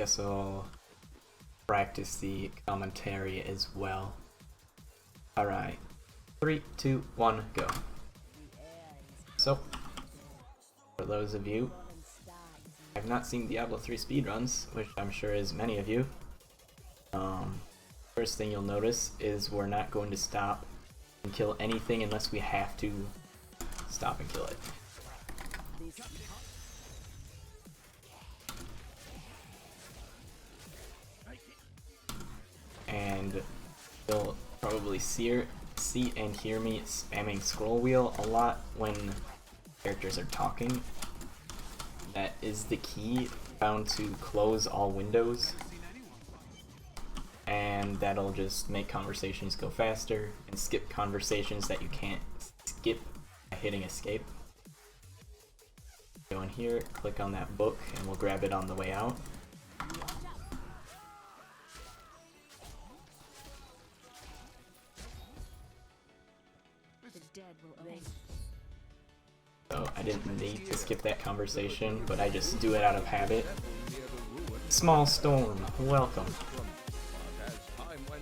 guess I'll practice the commentary as well. Alright. 3, 2, 1, go. So, for those of you who have not seen Diablo 3 speedruns, which I'm sure is many of you, first thing you'll notice is we're not going to stop and kill anything unless we have to stop and kill it. And you'll probably see and hear me spamming scroll wheel a lot when characters are talking. That is the key found to close all windows, and that'll just make conversations go faster and skip conversations that you can't skip by hitting escape. Go in here, click on that book, and we'll grab it on the way out. So I didn't need to skip that conversation, but I just do it out of habit. Small Storm, welcome.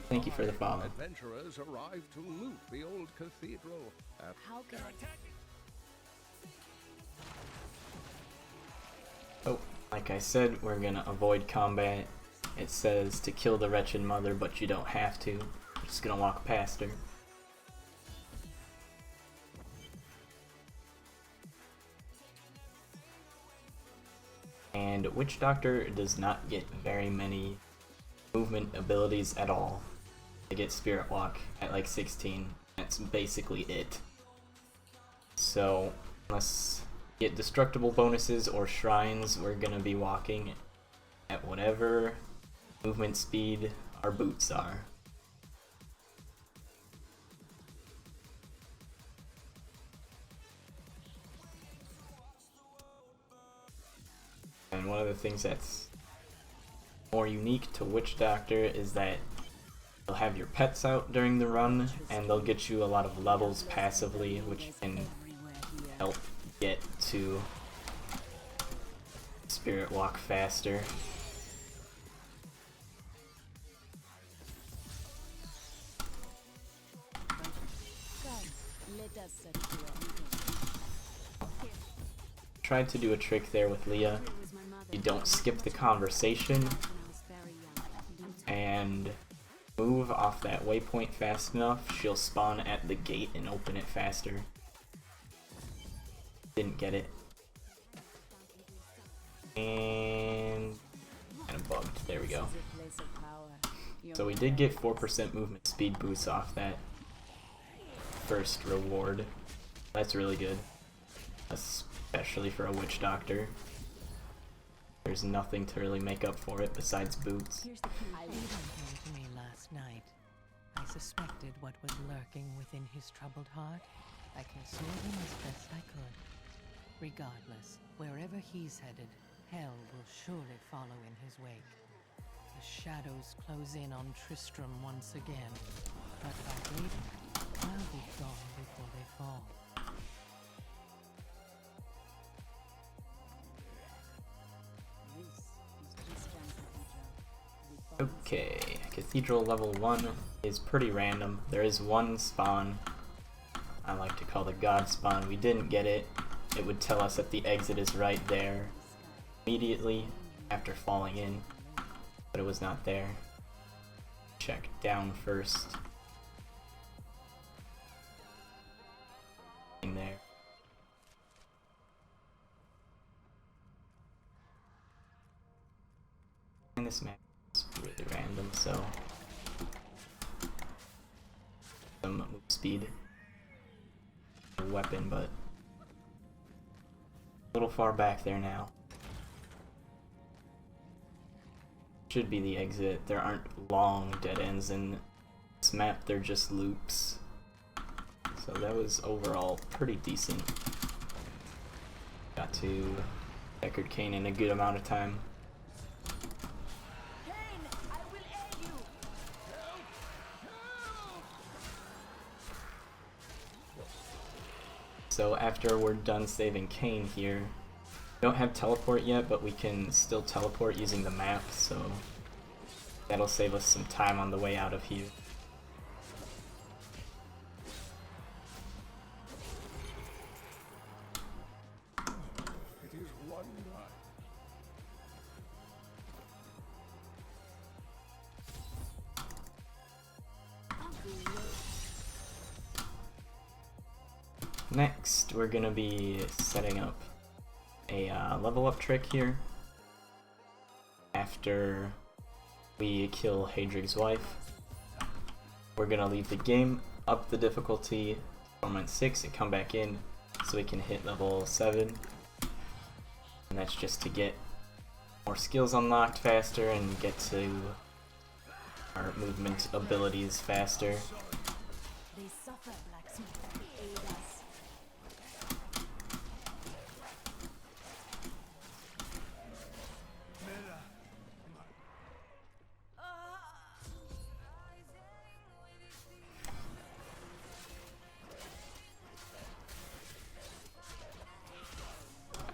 Thank you for the follow. Adventurers arrived to loot the old cathedral. Oh, like I said, we're gonna avoid combat. It says to kill the wretched mother, but you don't have to. We're just gonna walk past her. And Witch Doctor does not get very many movement abilities at all. They get Spirit Walk at like 16. That's basically it. So, unless you get destructible bonuses or shrines, we're gonna be walking at whatever movement speed our boots are. And one of the things that's more unique to Witch Doctor is that you'll have your pets out during the run, and they'll get you a lot of levels passively, which can help get to Spirit Walk faster. Tried to do a trick there with Leah. You don't skip the conversation and move off that waypoint fast enough, she'll spawn at the gate and open it faster. Didn't get it. And kind of bugged. There we go. So we did get 4% movement speed boost off that first reward. That's really good. Especially for a Witch Doctor. There's nothing to really make up for it besides boots. He came to me last night. I suspected what was lurking within his troubled heart. I concealed him as best I could. Regardless, wherever he's headed, hell will surely follow in his wake. The shadows close in on Tristram once again, but by waiting, I'll be gone before they fall. Okay, Cathedral level 1 is pretty random. There is one spawn I like to call the God spawn. We didn't get it. It would tell us that the exit is right there immediately after falling in, but it was not there. Check down first. In there. And this map is really random, so some move speed, weapon, but a little far back there now. Should be the exit. There aren't long dead ends in this map, they're just loops. So that was overall pretty decent. Got to Deckard Cain in a good amount of time. So after we're done saving Cain here, Don't have teleport yet, but we can still teleport using the map, so that'll save us some time on the way out of here. It is one life. Next, we're gonna be setting up a level up trick here. After we kill Hadrig's wife, we're gonna leave the game, up the difficulty, Torment 6, and come back in so we can hit level 7. And that's just to get more skills unlocked faster and get to our movement abilities faster. They suffer, blacksmith. Aid us.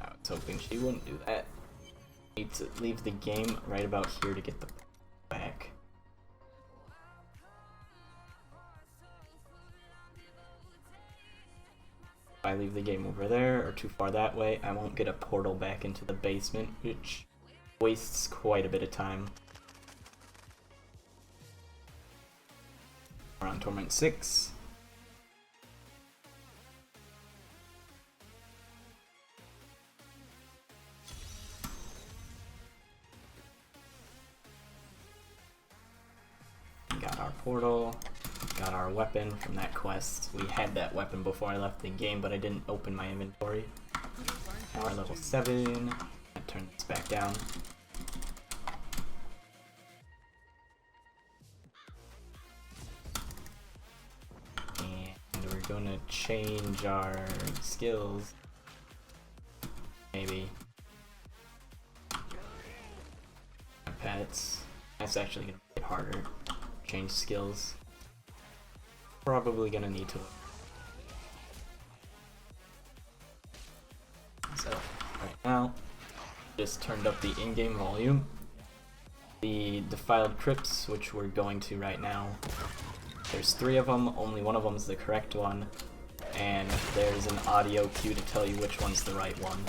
I was hoping she wouldn't do that. Need to leave the game right about here to get the back. If I leave the game over there or too far that way, I won't get a portal back into the basement, which wastes quite a bit of time. We're on Torment 6. Got our portal. Got our weapon from that quest. We had that weapon before I left the game, but I didn't open my inventory. Now we're level 7. I turn this back down. And we're gonna change our skills. Maybe. Our pets. That's actually gonna make it harder. Change skills. Probably gonna need to. So, right now, just turned up the in-game volume. The Defiled Crypts, which we're going to right now, there's 3 of them, only one of them is the correct one, and there's an audio cue to tell you which one's the right one.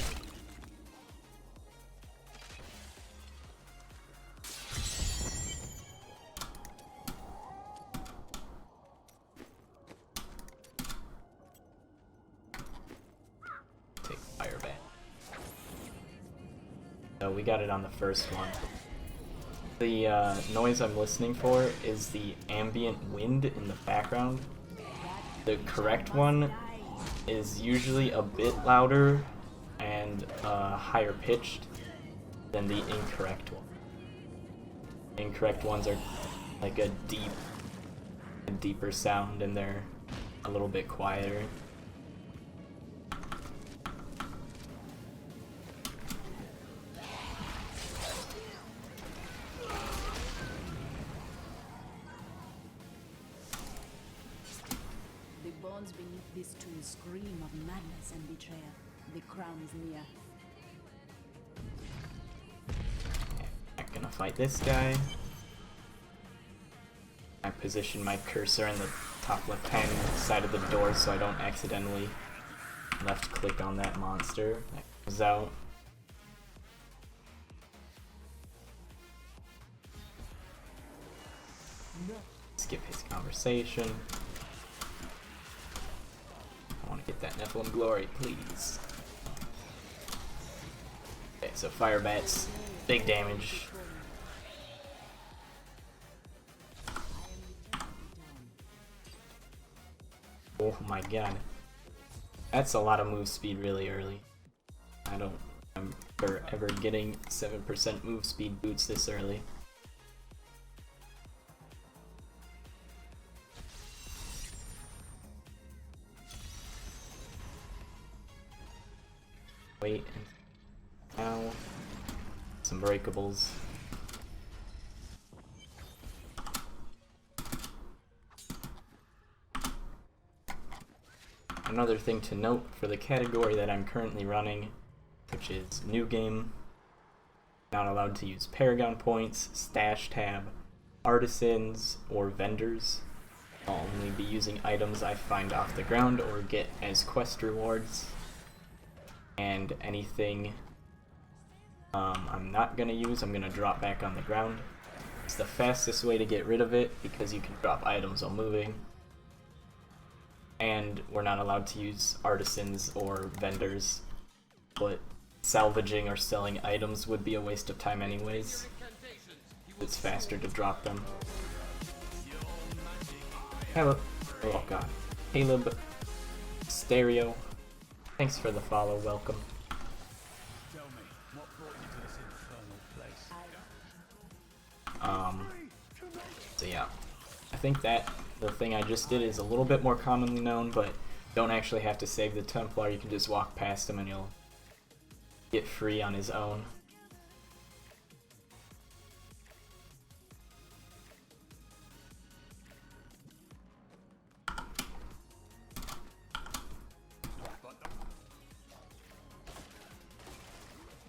So we got it on the first one. The noise I'm listening for is the ambient wind in the background. The correct one is usually a bit louder and higher pitched than the incorrect one. Incorrect ones are like a deeper sound, and they're a little bit quieter. Beneath this tomb scream of madness and betrayal. The crown is near. Not gonna fight this guy. I position my cursor in the top left-hand side of the door so I don't accidentally left-click on that monster that comes out. Skip his conversation. I want to get that Nephilim glory, please. Okay, so fire bats, big damage. Oh my god. That's a lot of move speed really early. I don't remember ever getting 7% move speed boots this early. Wait, and now some breakables. Another thing to note for the category that I'm currently running, which is new game. Not allowed to use Paragon points, stash tab, artisans, or vendors. I'll only be using items I find off the ground or get as quest rewards. And anything I'm not gonna use, I'm gonna drop back on the ground. It's the fastest way to get rid of it because you can drop items while moving. And we're not allowed to use artisans or vendors, but salvaging or selling items would be a waste of time anyways. It's faster to drop them. Hello. Oh god. Caleb Stereo. Thanks for the follow, welcome. Tell me, what brought you to this infernal place? So yeah. I think that the thing I just did is a little bit more commonly known, but don't actually have to save the Templar, you can just walk past him and he'll get free on his own.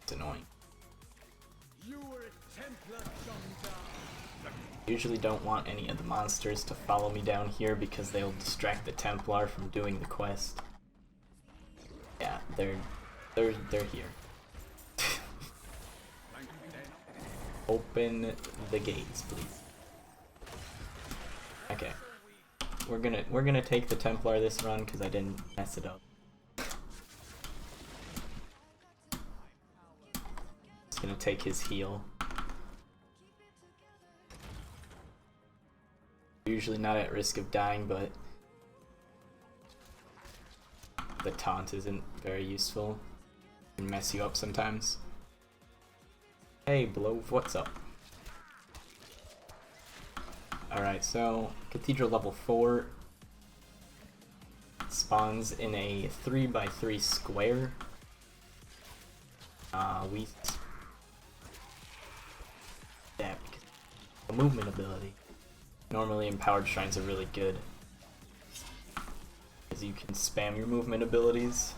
It's annoying. You were a Templar, John. Usually don't want any of the monsters to follow me down here because they'll distract the Templar from doing the quest. Yeah, they're here. Open the gates, please. Okay. We're gonna take the Templar this run because I didn't mess it up. Just gonna take his heal. Usually not at risk of dying, but the taunt isn't very useful. It can mess you up sometimes. Hey, Blove, what's up? Alright, so Cathedral level 4 spawns in a 3x3 square. Yeah, because the movement ability. Normally empowered shrines are really good because you can spam your movement abilities.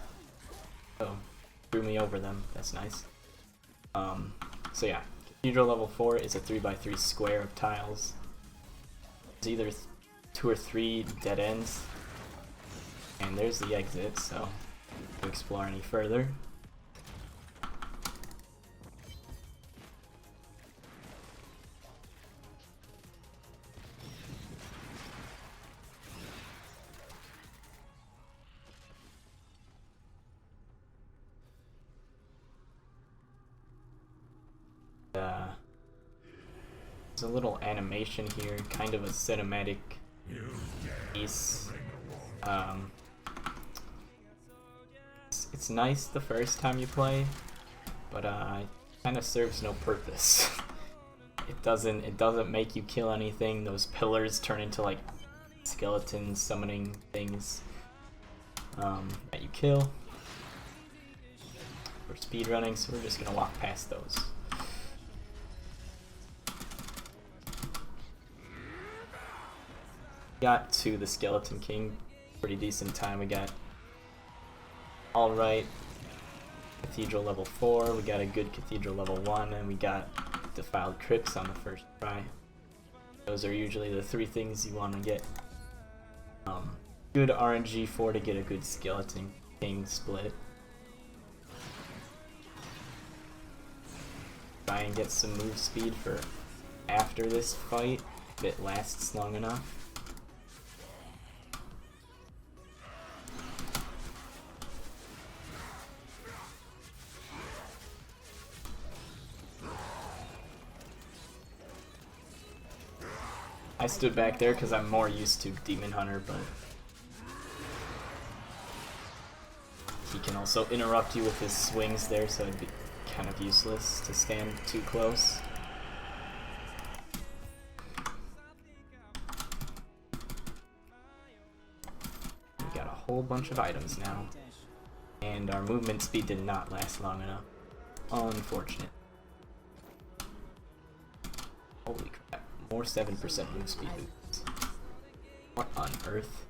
Oh, threw me over them. That's nice. So yeah, Cathedral level 4 is a 3x3 square of tiles. There's either 2 or 3 dead ends, and there's the exit. So to explore any further. There's a little animation here, kind of a cinematic piece. It's nice the first time you play, but it kind of serves no purpose. It doesn't make you kill anything. Those pillars turn into like skeletons summoning things that you kill. We're speedrunning, so we're just gonna walk past those. Got to the Skeleton King pretty decent time. We got alright Cathedral level 4, we got a good Cathedral level 1, and we got Defiled Crypts on the first try. Those are usually the 3 things you want to get. Good RNG 4 to get a good Skeleton King split. Try and get some move speed for after this fight if it lasts long enough. I stood back there because I'm more used to Demon Hunter, but he can also interrupt you with his swings there, so it'd be kind of useless to stand too close. We got a whole bunch of items now, and our movement speed did not last long enough. Unfortunate. Holy crap. More 7% move speed boosts. What on earth?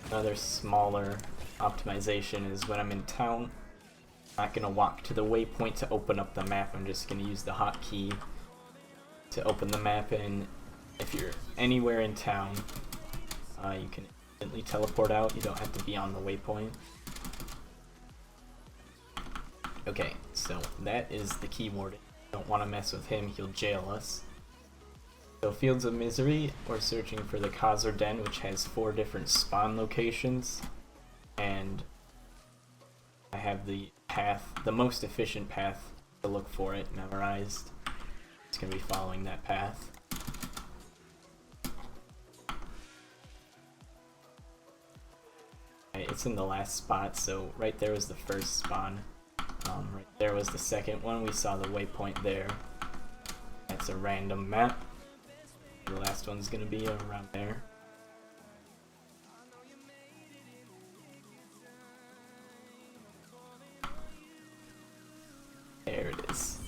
Another smaller optimization is when I'm in town, I'm not gonna walk to the waypoint to open up the map. I'm just gonna use the hotkey to open the map, and if you're anywhere in town, you can instantly teleport out. You don't have to be on the waypoint. Okay, so that is the key warden. Don't want to mess with him, he'll jail us. So Fields of Misery, we're searching for the Cathedral Den, which has 4 different spawn locations, and I have the path, the most efficient path to look for it memorized. It's going to be following that path. Okay, it's in the last spot, so right there was the first spawn. Right there was the second one. We saw the waypoint there. That's a random map. The last one's gonna be around there. There it is.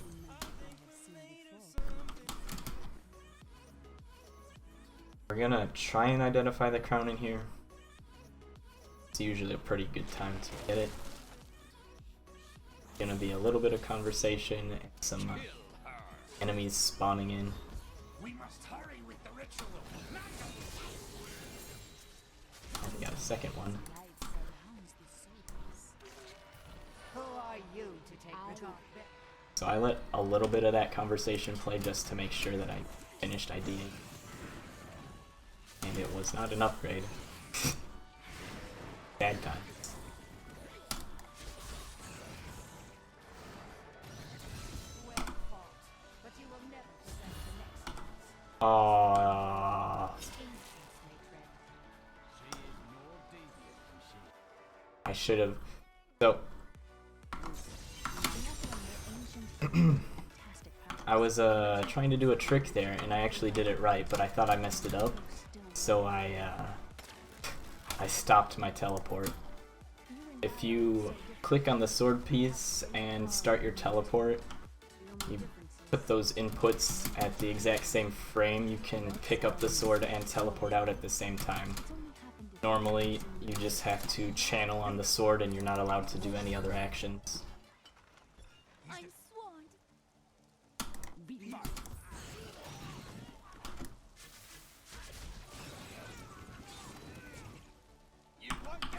We're gonna try and identify the crown in here. It's usually a pretty good time to get it. Gonna be a little bit of conversation and some enemies spawning in. We must hurry with the ritual. And we got a second one. Who are you to take the top? So I let a little bit of that conversation play just to make sure that I finished IDing. And it was not an upgrade. Bad times. I should have. So I was trying to do a trick there, and I actually did it right, but I thought I messed it up. So I stopped my teleport. If you click on the sword piece and start your teleport, you put those inputs at the exact same frame, you can pick up the sword and teleport out at the same time. Normally, you just have to channel on the sword and you're not allowed to do any other actions. I'm sworn.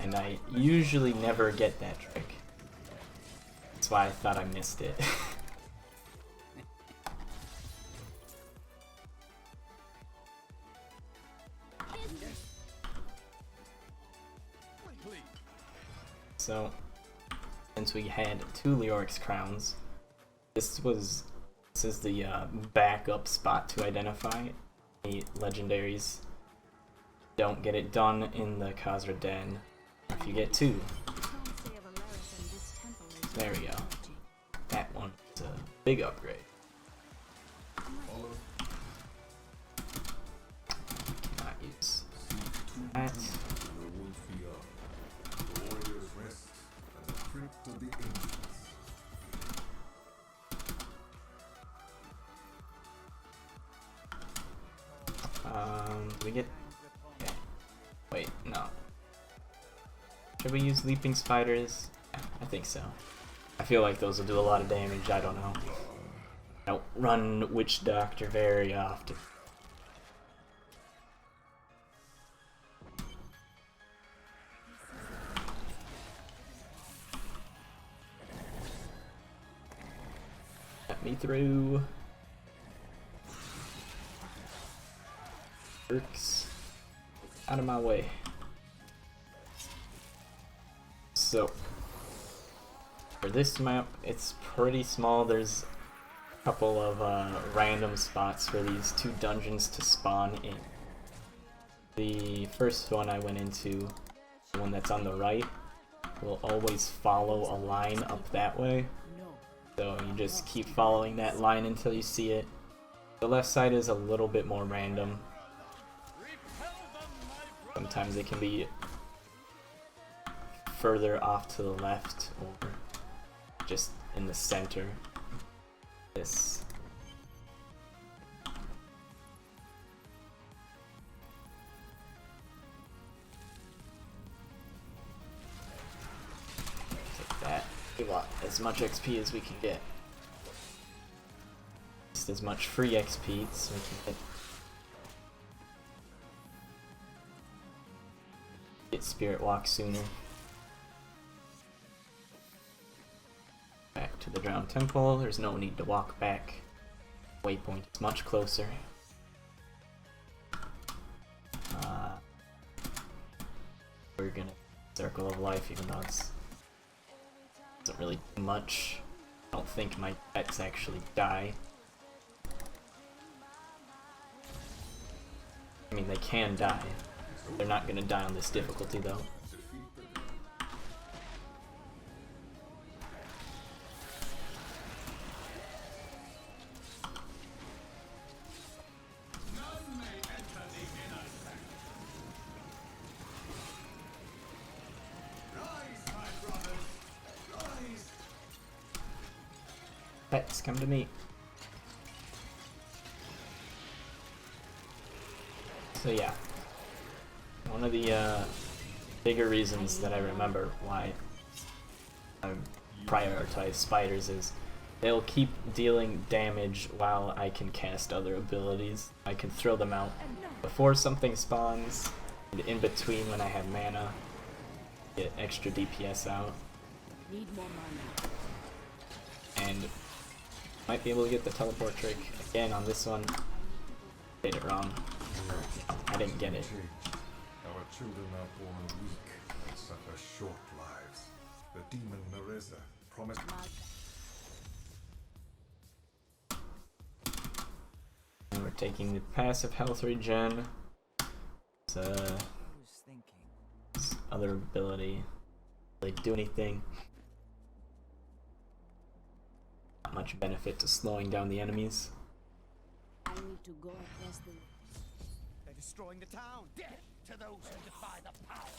And I usually never get that trick. That's why I thought I missed it. So, since we had 2 Leoric's crowns, this is the backup spot to identify the legendaries. Don't get it done in the Cathedral Den. If you get 2, there we go. That one is a big upgrade. Cannot use that. Do we get... Okay. Wait, no. Should we use leaping spiders? Yeah, I think so. I feel like those will do a lot of damage, I don't know. I don't run Witch Doctor very often. Let me through. Works. Out of my way. So, for this map, it's pretty small. There's a couple of random spots for these 2 dungeons to spawn in. The first one I went into, the one that's on the right, will always follow a line up that way. So you just keep following that line until you see it. The left side is a little bit more random. Sometimes it can be further off to the left or just in the center. This. as much XP as we can get. Just as much free XP so we can get Spirit Walk sooner. Back to the Drowned Temple. There's no need to walk back. Waypoint is much closer. We're gonna Circle of Life, even though it doesn't really do much. I don't think my pets actually die. I mean, they can die. They're not gonna die on this difficulty, though. Pets, come to me. So yeah, one of the bigger reasons that I remember why I prioritize spiders is they'll keep dealing damage while I can cast other abilities. I can throw them out before something spawns, and in between when I have mana, get extra DPS out. Need more mana. And might be able to get the teleport trick again on this one. Did it wrong. I didn't get it. Our children are born weak and suffer short lives. The demon Nereza promised. And we're taking the passive health regen. It's this other ability. Really do anything. Not much benefit to slowing down the enemies. I need to go across the. They're destroying the town. Death to those who defy the power.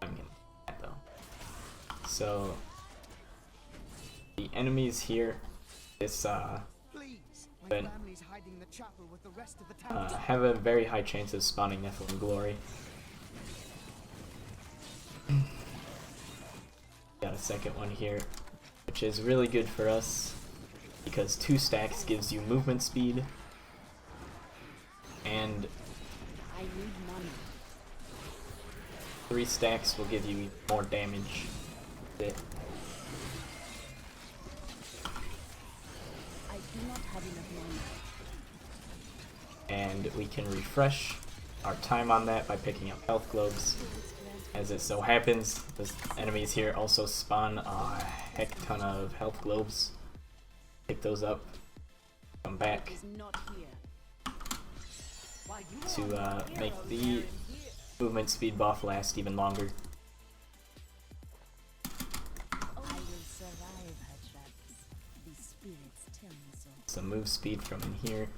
I'm gonna get that though. So the enemies here, this Please, my But- family's hiding in the chapel with the rest of the town. have a very high chance of spawning Nephilim Glory. Got a second one here, which is really good for us because 2 stacks gives you movement speed and I need money. 3 stacks will give you more damage. That's it. I do not have enough money. And we can refresh our time on that by picking up health globes. As it so happens, the enemies here also spawn a heck ton of health globes. Pick those up, come back Is not here. to make the movement speed buff last even longer. I will survive her traps. The spirits tell me so. Some move speed from in here.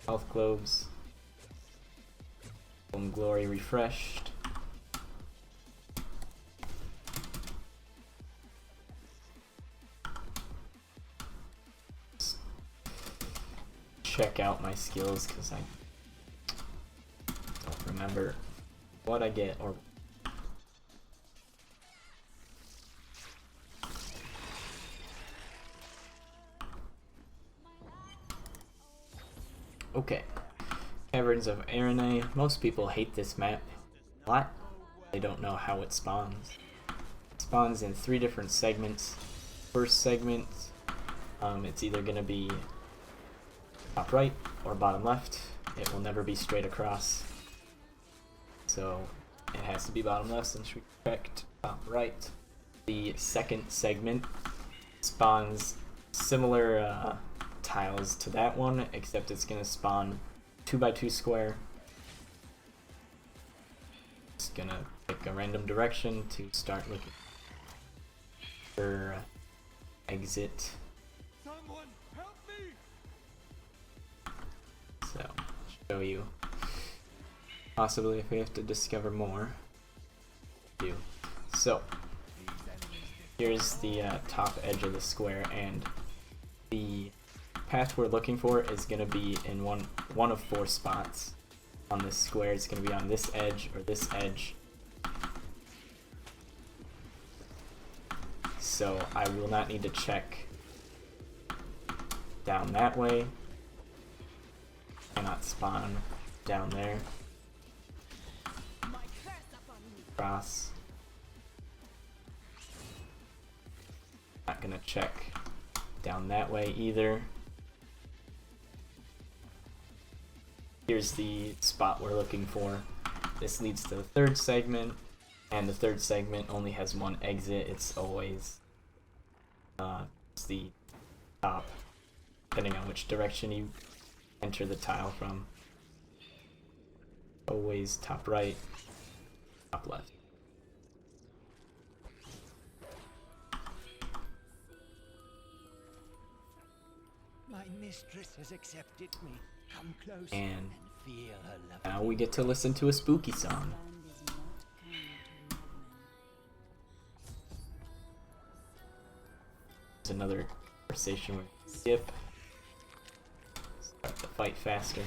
Health globes. Glory refreshed. Just check out my skills because I don't remember what I get or okay. Caverns of Arene. Most people hate this map a lot. They don't know how it spawns. It spawns in 3 different segments. First segment, it's either going to be top right or bottom left. It will never be straight across. So it has to be bottom left since we checked top right. The second segment spawns similar tiles to that one, except it's going to spawn 2x2 square. Just gonna pick a random direction to start looking for exit. Someone help me! So, show you. Possibly if we have to discover more. Do. So, here's the top edge of the square, and the path we're looking for is going to be in one of 4 spots on this square. It's going to be on this edge or this edge. So I will not need to check down that way. Cannot spawn down there. Cross. Not gonna check down that way either. Here's the spot we're looking for. This leads to the 3rd segment, and the 3rd segment only has 1 exit. It's always it's the top, depending on which direction you enter the tile from. Always top right, top left. My mistress has accepted me. Come close And feel her love. now we get to listen to a spooky song. Land is not kind to madmen. There's another conversation with Skip. Start the fight faster.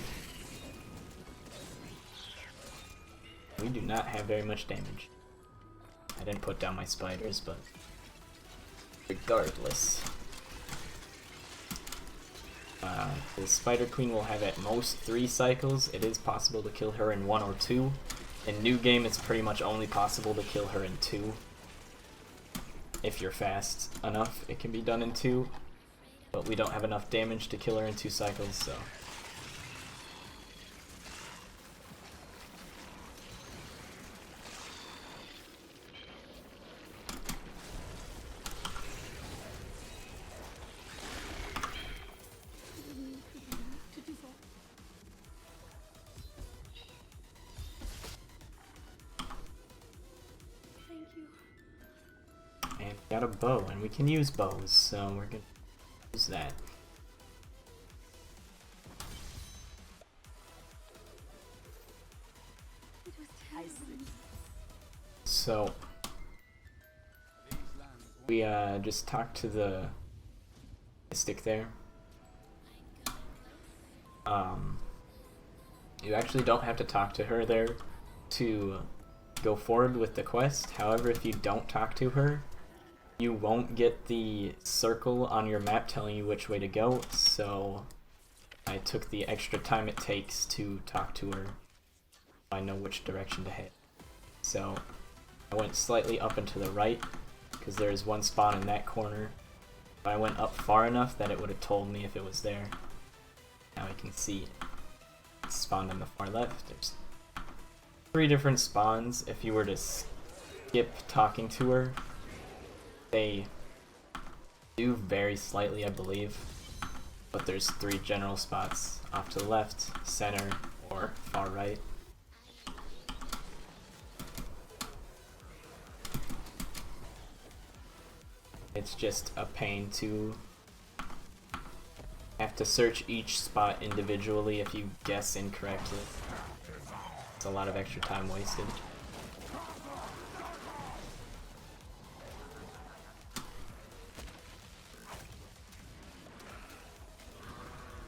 We do not have very much damage. I didn't put down my spiders, but regardless. The Spider Queen will have at most 3 cycles. It is possible to kill her in 1 or 2. In New Game, it's pretty much only possible to kill her in 2. If you're fast enough, it can be done in 2. But we don't have enough damage to kill her in 2 cycles, so... And got a bow, and we can use bows, so we're gonna use that. So we just talked to the stick there. You actually don't have to talk to her there to go forward with the quest. However, if you don't talk to her, you won't get the circle on your map telling you which way to go, so I took the extra time it takes to talk to her. I know which direction to head. So I went slightly up and to the right, because there is one spawn in that corner. But I went up far enough that it would have told me if it was there. Now I can see it spawned on the far left. There's 3 different spawns. If you were to skip talking to her, they do vary slightly, I believe. But there's 3 general spots off to the left, center, or far right. It's just a pain to have to search each spot individually if you guess incorrectly. It's a lot of extra time wasted.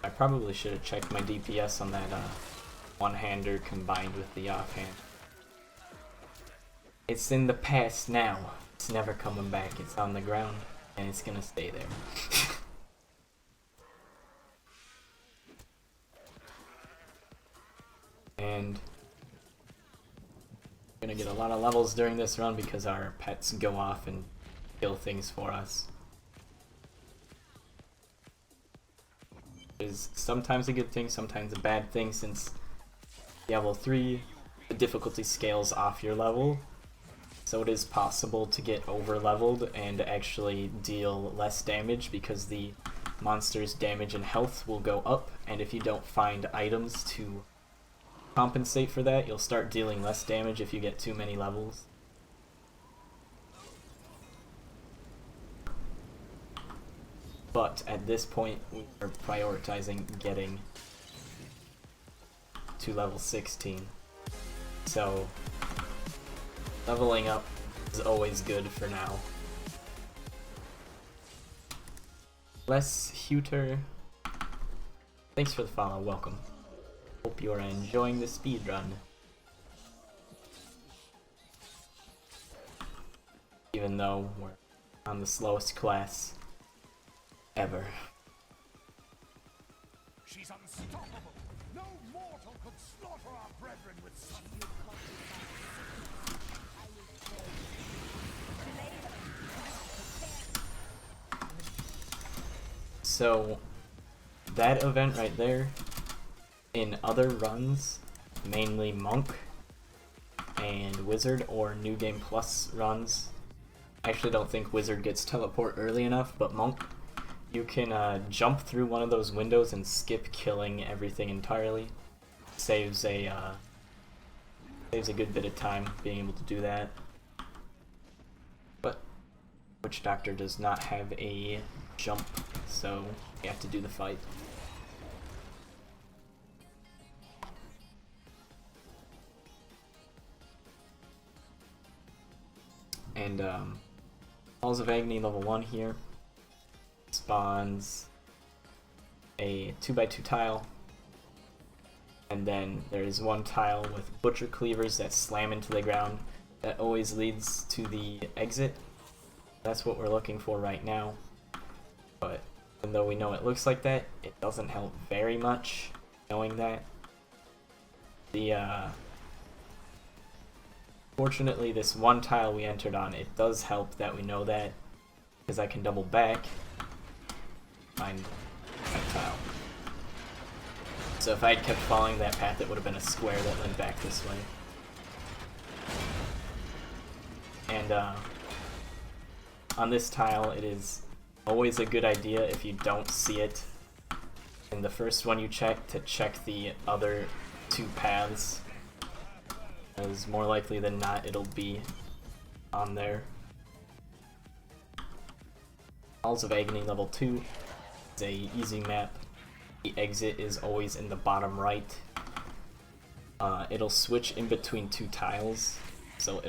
I probably should have checked my DPS on that one-hander combined with the offhand. It's in the past now. It's never coming back. It's on the ground, and it's gonna stay there. And we're gonna get a lot of levels during this run because our pets go off and kill things for us. Is sometimes a good thing, sometimes a bad thing, since Diablo 3, the difficulty scales off your level. So it is possible to get over-leveled and actually deal less damage because the monster's damage and health will go up, and if you don't find items to compensate for that, you'll start dealing less damage if you get too many levels. But at this point, we're prioritizing getting to level 16. So leveling up is always good for now. Les Huter Thanks for the follow, welcome. Hope you are enjoying the speedrun. Even though we're on the slowest class ever. She's unstoppable. No mortal could slaughter our brethren with such. So that event right there, in other runs, mainly Monk and Wizard or New Game Plus runs, I actually don't think Wizard gets teleport early enough, but Monk, you can jump through one of those windows and skip killing everything entirely. Saves a good bit of time being able to do that. But Witch Doctor does not have a jump, so you have to do the fight. And Halls of Agony level 1 here spawns a 2x2 tile, and then there's one tile with butcher cleavers that slam into the ground that always leads to the exit. That's what we're looking for right now, but even though we know it looks like that, it doesn't help very much knowing that. Fortunately, this one tile we entered on, it does help that we know that, because I can double back, find that tile. So if I had kept following that path, it would have been a square that led back this way. And on this tile, it is always a good idea, if you don't see it in the first one you check, to check the other two paths, as more likely than not it'll be on there. Halls of Agony level 2 is a easy map. The exit is always in the bottom right. It'll switch in between two tiles, so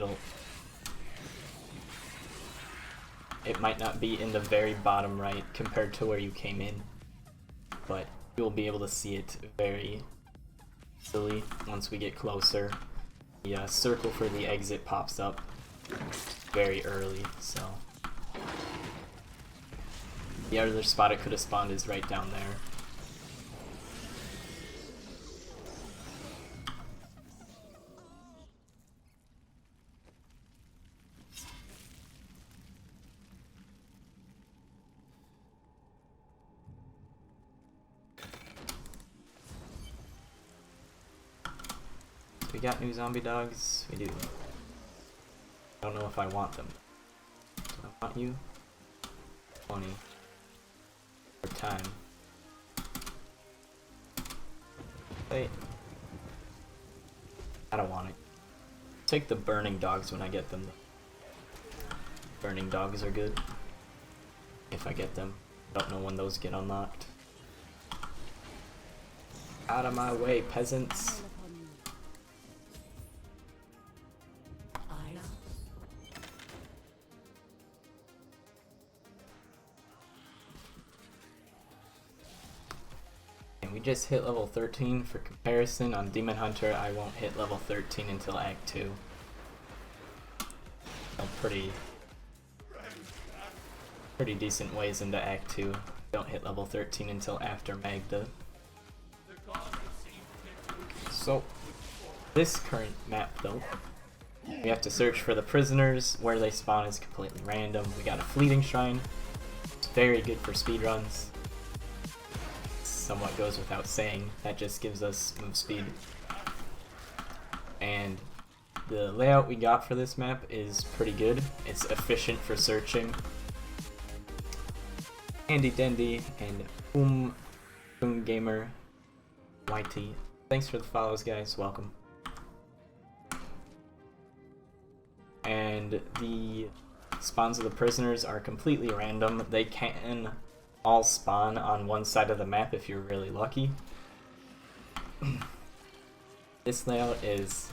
it might not be in the very bottom right compared to where you came in, but you'll be able to see it very easily once we get closer. The circle for the exit pops up very early, so the other spot it could have spawned is right down there. We got new zombie dogs? We do. I don't know if I want them. Do I want you? 20. For time. Wait. I don't want it. Take the burning dogs when I get them. Burning dogs are good. If I get them. Don't know when those get unlocked. Out of my way, peasants. We just hit level 13. For comparison, on Demon Hunter I won't hit level 13 until Act 2. So pretty decent ways into Act 2. Don't hit level 13 until after Magda. So, this current map though, we have to search for the prisoners. Where they spawn is completely random. We got a fleeting shrine. It's very good for speedruns. Somewhat goes without saying, that just gives us move speed. And the layout we got for this map is pretty good. It's efficient for searching. Andy Dendy and Gamer YT. Thanks for the follows, guys. Welcome. And the spawns of the prisoners are completely random. They can all spawn on one side of the map if you're really lucky. This layout it's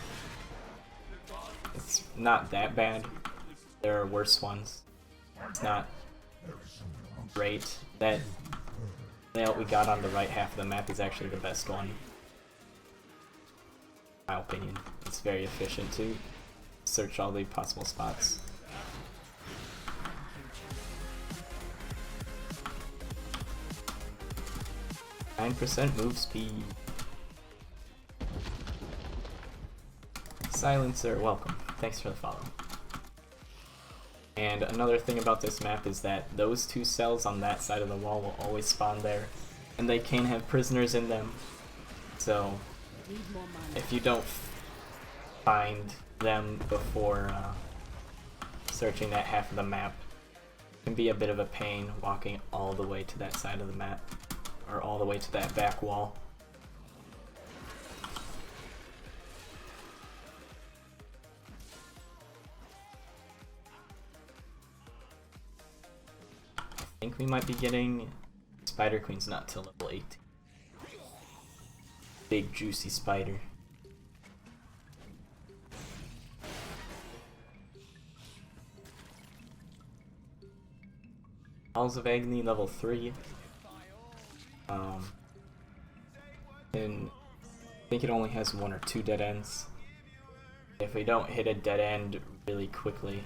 not that bad. There are worse ones. It's not great. That layout we got on the right half of the map is actually the best one. In my opinion. It's very efficient to search all the possible spots. 9% move speed. Silencer, welcome. Thanks for the follow. And another thing about this map is that those two cells on that side of the wall will always spawn there, and they can have prisoners in them. So if you don't find them before searching that half of the map, it can be a bit of a pain walking all the way to that side of the map, or all the way to that back wall. I think we might be getting Spider Queen's not till level 18. Big juicy spider. Halls of Agony level 3. And I think it only has 1 or 2 dead ends. If we don't hit a dead end really quickly,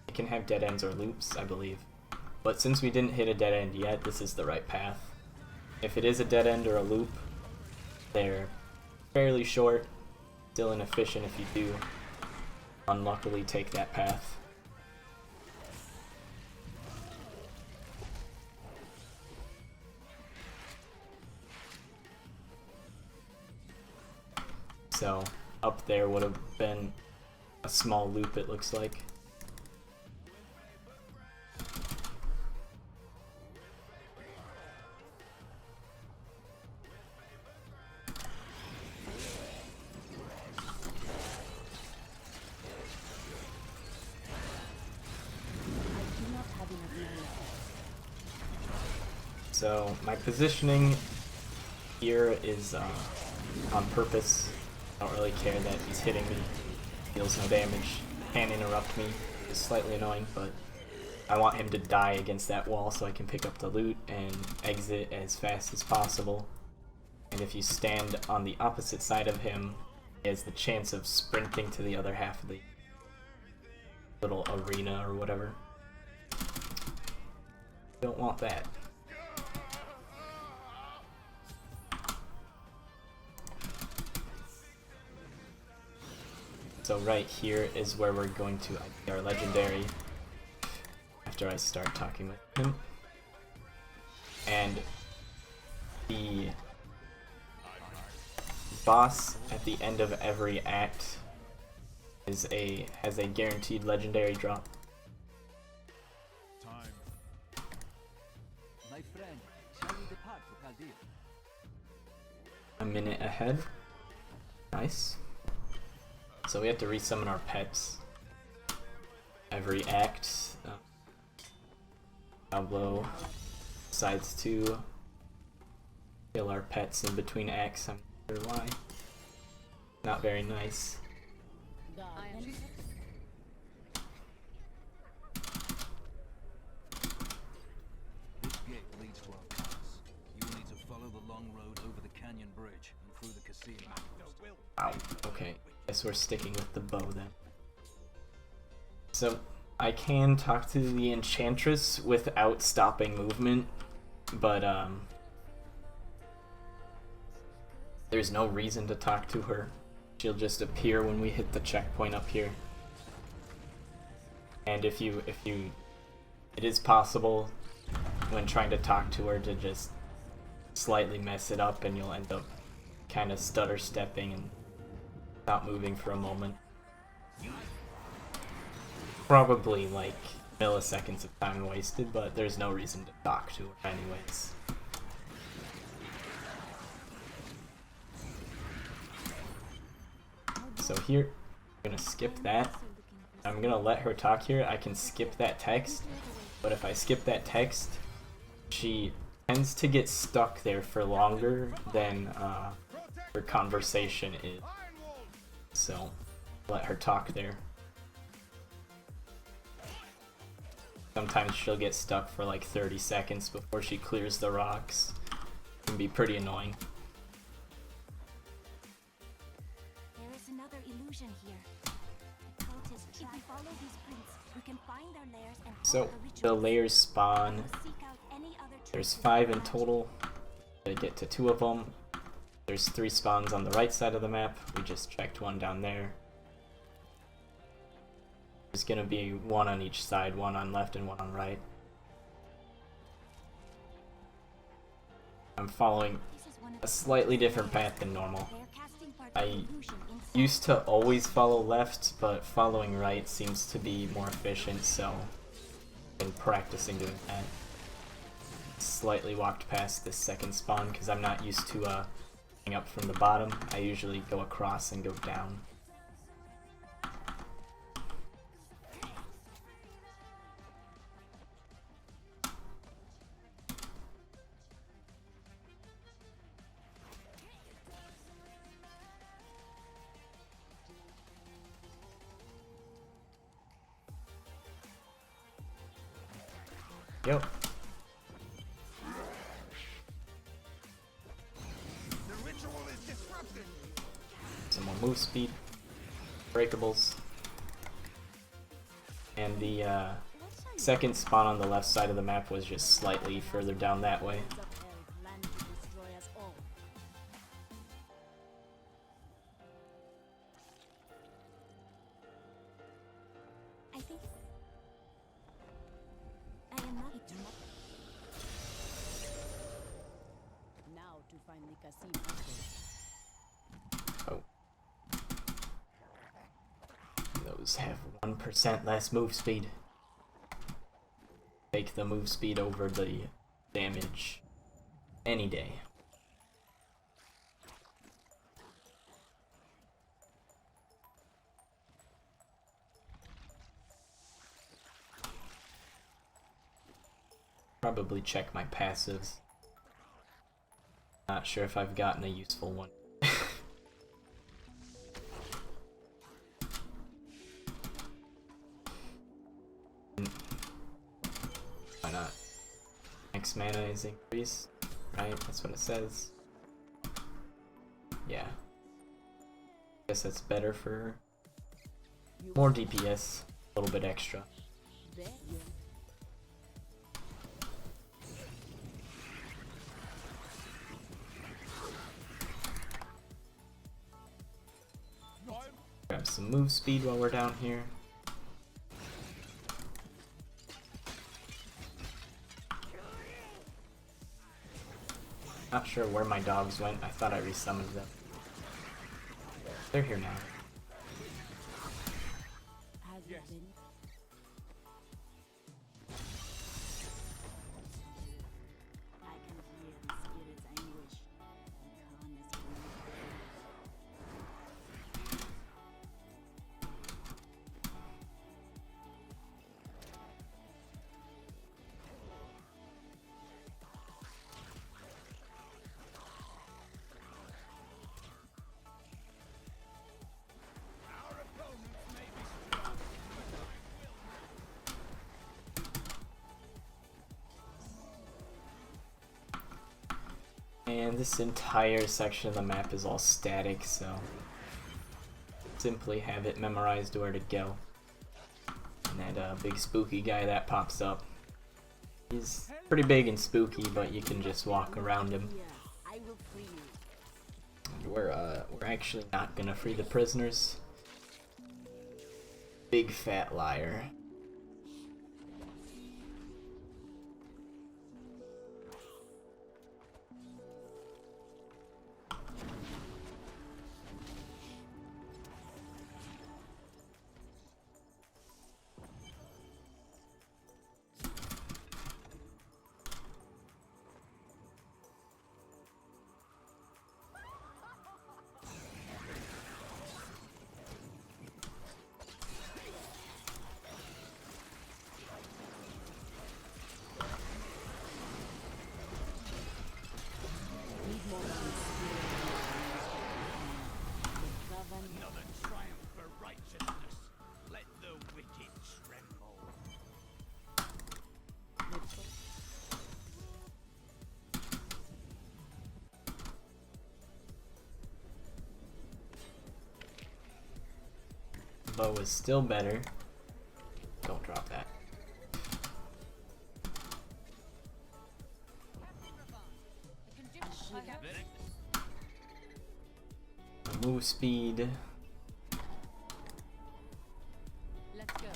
it can have dead ends or loops, I believe. But since we didn't hit a dead end yet, this is the right path. If it is a dead end or a loop, they're fairly short, still inefficient if you do unluckily take that path. So up there would have been a small loop, it looks like. So my positioning here is on purpose. I don't really care that he's hitting me. Deals no damage. Can interrupt me. It's slightly annoying, but I want him to die against that wall so I can pick up the loot and exit as fast as possible. And if you stand on the opposite side of him, he has the chance of sprinting to the other half of the little arena or whatever. Don't want that. So right here is where we're going to get our legendary after I start talking with him. And the boss at the end of every act has a guaranteed legendary drop. Time. My friend, shall we depart to Cathedral? A minute ahead. Nice. So we have to resummon our pets every act. Diablo decides to kill our pets in between acts. I'm not sure why. Not very nice. This gate leads to our pass. You will need to follow the long road over the canyon bridge and through the casino. Wow, okay. Guess we're sticking with the bow then. So I can talk to the Enchantress without stopping movement, but there's no reason to talk to her. She'll just appear when we hit the checkpoint up here. And it is possible when trying to talk to her to just slightly mess it up, and you'll end up kind of stutter stepping and not moving for a moment. Probably like milliseconds of time wasted, but there's no reason to talk to her anyways. So here, I'm gonna skip that. I'm gonna let her talk here. I can skip that text, but if I skip that text, she tends to get stuck there for longer than her conversation is. So let her talk there. Sometimes she'll get stuck for like 30 seconds before she clears the rocks. It can be pretty annoying. There is another illusion here. The cultists, if we follow these prints, we can find their lairs and So follow the rituals. layers spawn. We'll seek out any other There's traces 5 of in magic. total. To get to 2 of them. There's 3 spawns on the right side of the map. We just checked one down there. There's gonna be one on each side, one on left and one on right. I'm following This is one of a the slightly cultists' different lairs. path than normal. They are casting part I of the illusion inside. Used to always follow left, but following right seems to be more efficient, so I've been practicing doing that. Slightly walked past this second spawn because I'm not used to going up from the bottom. I usually go across and go down. Yep. The ritual is disrupted. Some more move speed, breakables, and the second spawn on the left side of the map was just slightly further down that way. Winds of hell plan to destroy us all. I think I am not. Now to find the casino. Oh. Those have 1% less move speed. Take the move speed over the damage any day. Probably check my passives. Not sure if I've gotten a useful one. Why not? Max mana is increased, right? That's what it says. Yeah. Guess that's better for more DPS, a little bit extra. There you Grab some move speed while we're down here. Not sure where my dogs went. I thought I resummoned them. They're here now. has it been. I can hear the spirit's anguish. The calm is And this entire section of the map is all static, so simply have it memorized where to go. And that big spooky guy that pops up. He's pretty big and spooky, but you can just walk around him. here. I will free you. We're actually not gonna free the prisoners. Big fat liar. bow is still better. Don't drop that. Move speed. Let's go.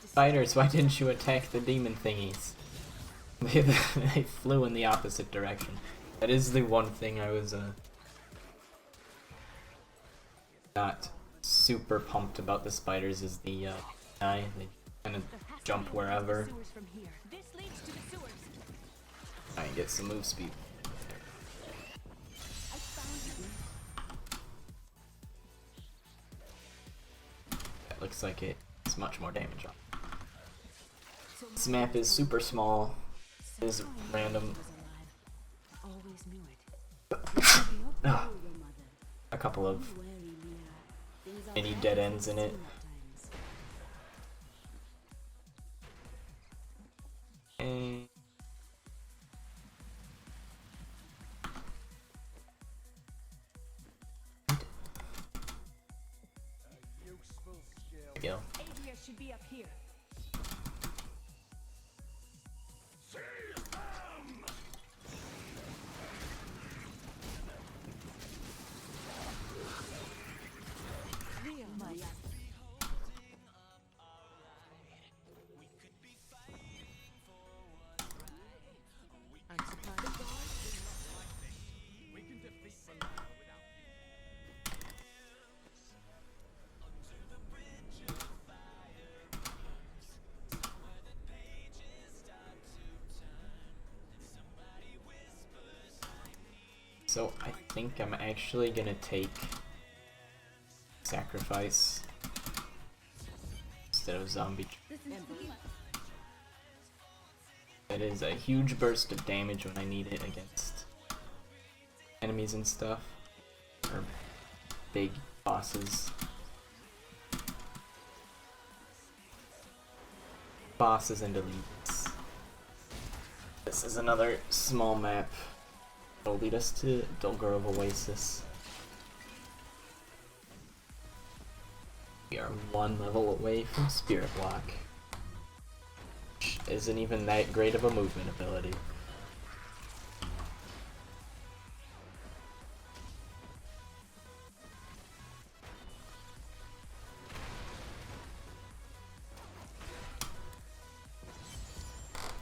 Spiders, why didn't you attack the demon thingies? They flew in the opposite direction. That is the one thing I was not super pumped about the spiders is the eye. They kind of jump wherever. Try and get some move speed. That looks like it's much more damage on. This map is super small. It is random. A couple of mini dead ends in it. And there we go. Should be up here. So I think I'm actually gonna take sacrifice instead of zombie. That is a huge burst of damage when I need it against enemies and stuff, or big bosses. Bosses and elites. This is another small map. It'll lead us to Dulgrove Oasis. We are one level away from Spirit Block, which isn't even that great of a movement ability.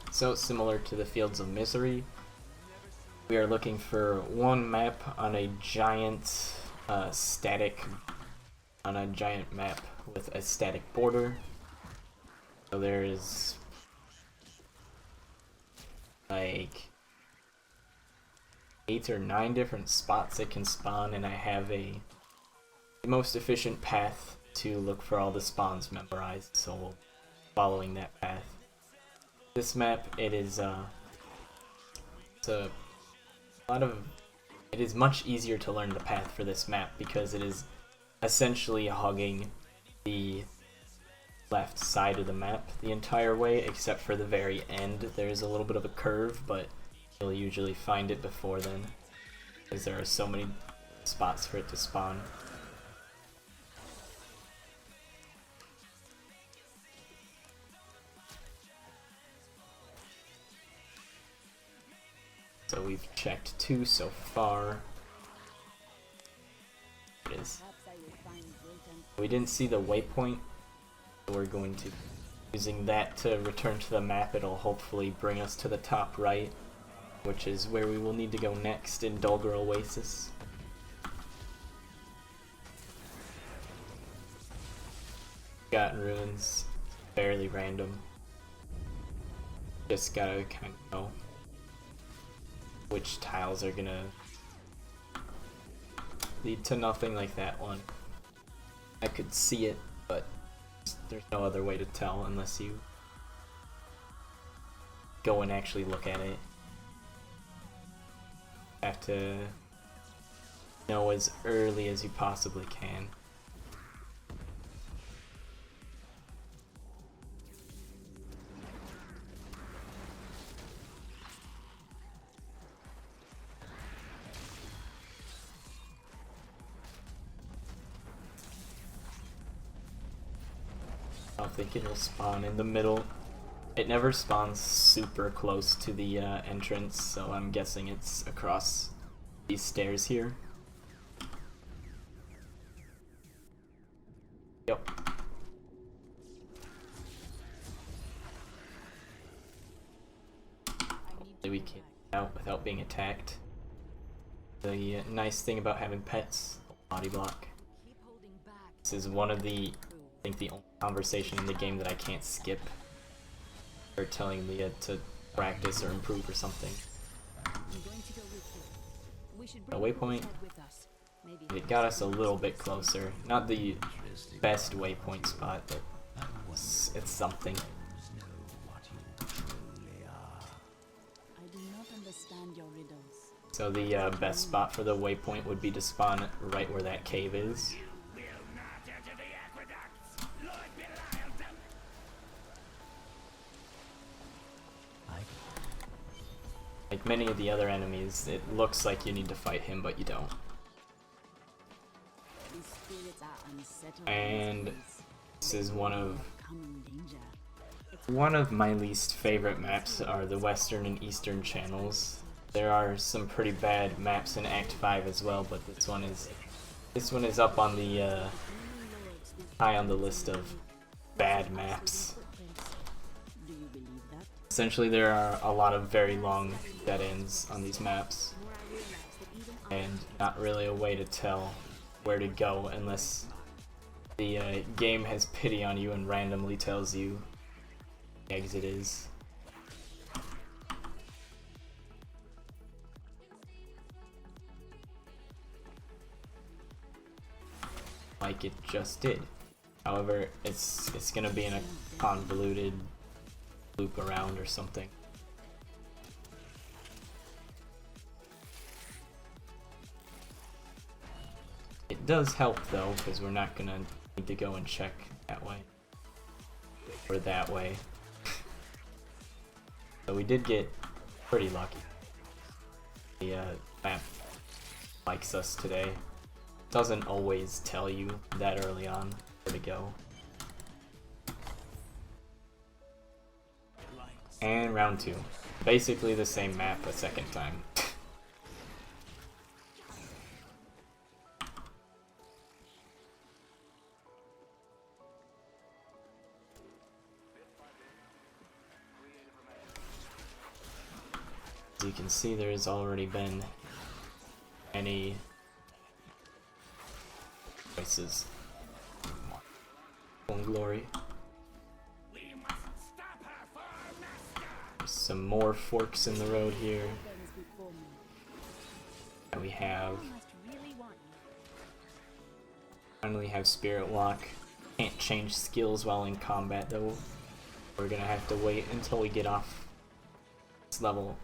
So similar to the Fields of Misery, we are looking for one map on a giant map with a static border. So there's like 8 or 9 different spots it can spawn, and I have the most efficient path to look for all the spawns memorized, so we'll be following that path. This map, it is it is much easier to learn the path for this map because it is essentially hugging the left side of the map the entire way, except for the very end. There's a little bit of a curve, but you'll usually find it before then, because there are so many spots for it to spawn. So we've checked 2 so far. It is. We didn't see the waypoint, so we're going to using that to return to the map. It'll hopefully bring us to the top right, which is where we will need to go next in Dulgur Oasis. Forgotten Ruins, fairly random. Just gotta kind of know which tiles are gonna lead to nothing like that one. I could see it, but there's no other way to tell unless you go and actually look at it. Have to know as early as you possibly can. I don't think it'll spawn in the middle. It never spawns super close to the entrance, so I'm guessing it's across these stairs here. Yep. Hopefully we can get out without being attacked. The nice thing about having pets, body block. This is one of the, I think the only conversation in the game that I can't skip. Or telling Leah to practice or improve or something. A waypoint, it got us a little bit closer. Not the best waypoint spot, but it's something. So the best spot for the waypoint would be to spawn right where that cave is. Like many of the other enemies, it looks like you need to fight him, but you don't. And this is one of my least favorite maps are the western and eastern channels. There are some pretty bad maps in Act 5 as well, but this one is up on the high on the list of bad maps. Essentially, there are a lot of very long dead ends on these maps, and not really a way to tell where to go unless the game has pity on you and randomly tells you the exit is. Like it just did. However, it's gonna be in a convoluted loop around or something. It does help though, because we're not gonna need to go and check that way or that way. So we did get pretty lucky. The map likes us today. Doesn't always tell you that early on where to go. And round 2. Basically the same map a second time. As you can see, there's already been many choices. One glory. Some more forks in the road here. And we have finally have Spirit Walk. Can't change skills while in combat though. We're gonna have to wait until we get off this level.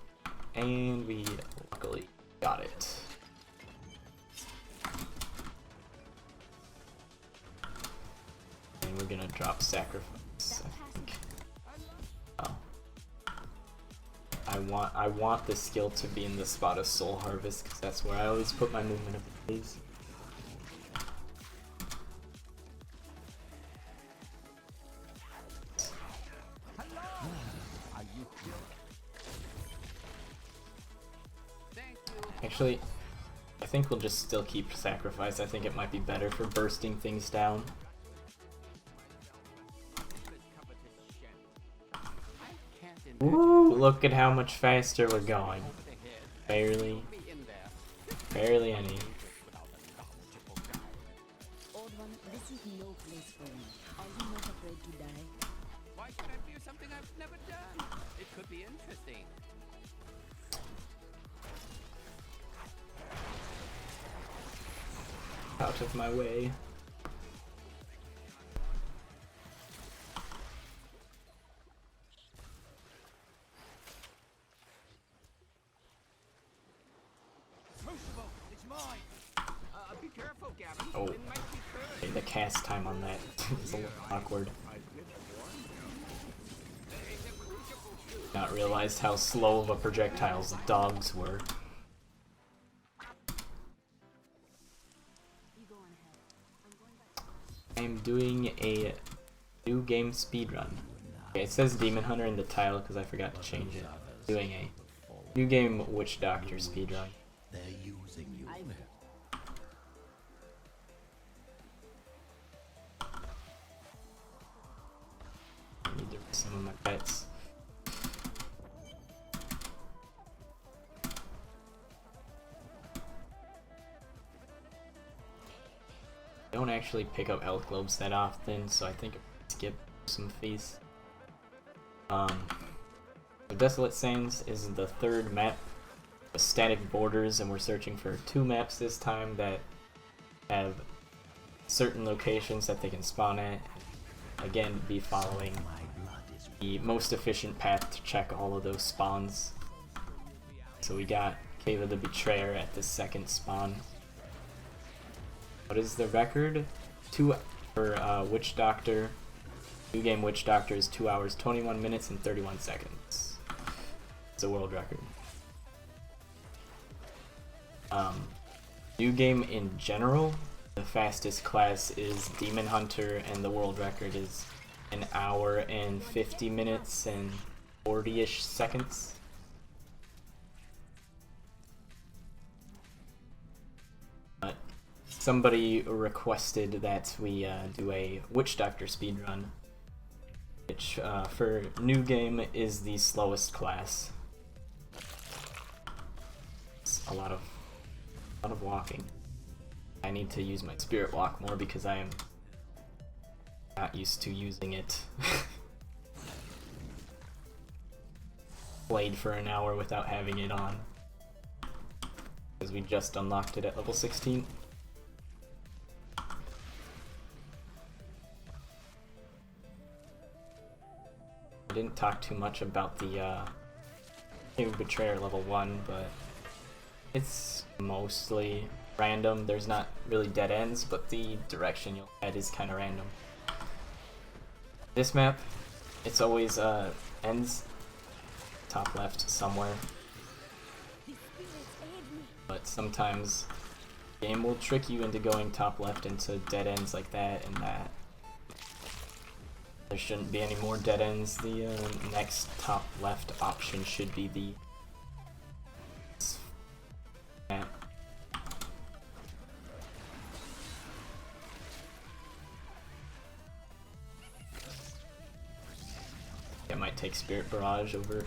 And we luckily got it. And we're gonna drop Sacrifice, I think. Oh. I want the skill to be in the spot of Soul Harvest, because that's where I always put my movement abilities. Actually, I think we'll just still keep Sacrifice. I think it might be better for bursting things down. Woo! Look at how much faster we're going. Barely any. Old one, this is no place for me. Are you not afraid to die? Why should I do something I've never done? It could be interesting. Out of my way. It's mine. Be careful, Gavin. Oh. It might be cursed. Okay, the cast time on that is a little awkward. Not realized how slow of a projectiles dogs were. I'm doing a new game speedrun. Okay, it says Demon Hunter in the title because I forgot to change it. Doing a new game Witch Doctor speedrun. They're using you. I need to raise some of my pets. I don't actually pick up health globes that often, so I think I'll skip some feasts. The Desolate Sands is the third map with static borders, and we're searching for 2 maps this time that have certain locations that they can spawn at. Again, be following the most efficient path to check all of those spawns. So we got Cave of the Betrayer at the second spawn. What is the record? For Witch Doctor. New game Witch Doctor is 2 hours, 21 minutes, and 31 seconds. It's a world record. New game in general, the fastest class is Demon Hunter, and the world record is 1 hour and 50 minutes and 40-ish seconds. But somebody requested that we do a Witch Doctor speedrun, which for new game is the slowest class. It's a lot of walking. I need to use my spirit walk more because I am not used to using it. Played for 1 hour without having it on because we just unlocked it at level 16. I didn't talk too much about the Cave of Betrayer level 1, but it's mostly random. There's not really dead ends, but the direction you'll head is kind of random. This map, it's always ends top left somewhere. But sometimes the game will trick you into going top left into dead ends like that and that. There shouldn't be any more dead ends. The next top left option should be the map. I might take Spirit Barrage over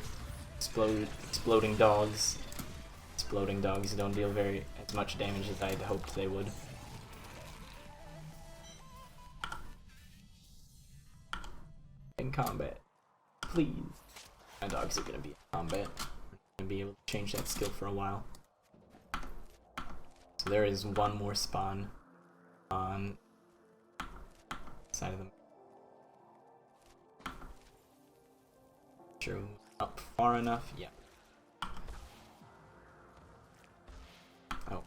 exploding dogs. Exploding dogs don't deal as much damage as I had hoped they would. In combat, please. My dogs are gonna be in combat. I'm gonna be able to change that skill for a while. So there is one more spawn on the side of them. Sure, up far enough. Yeah. Oh.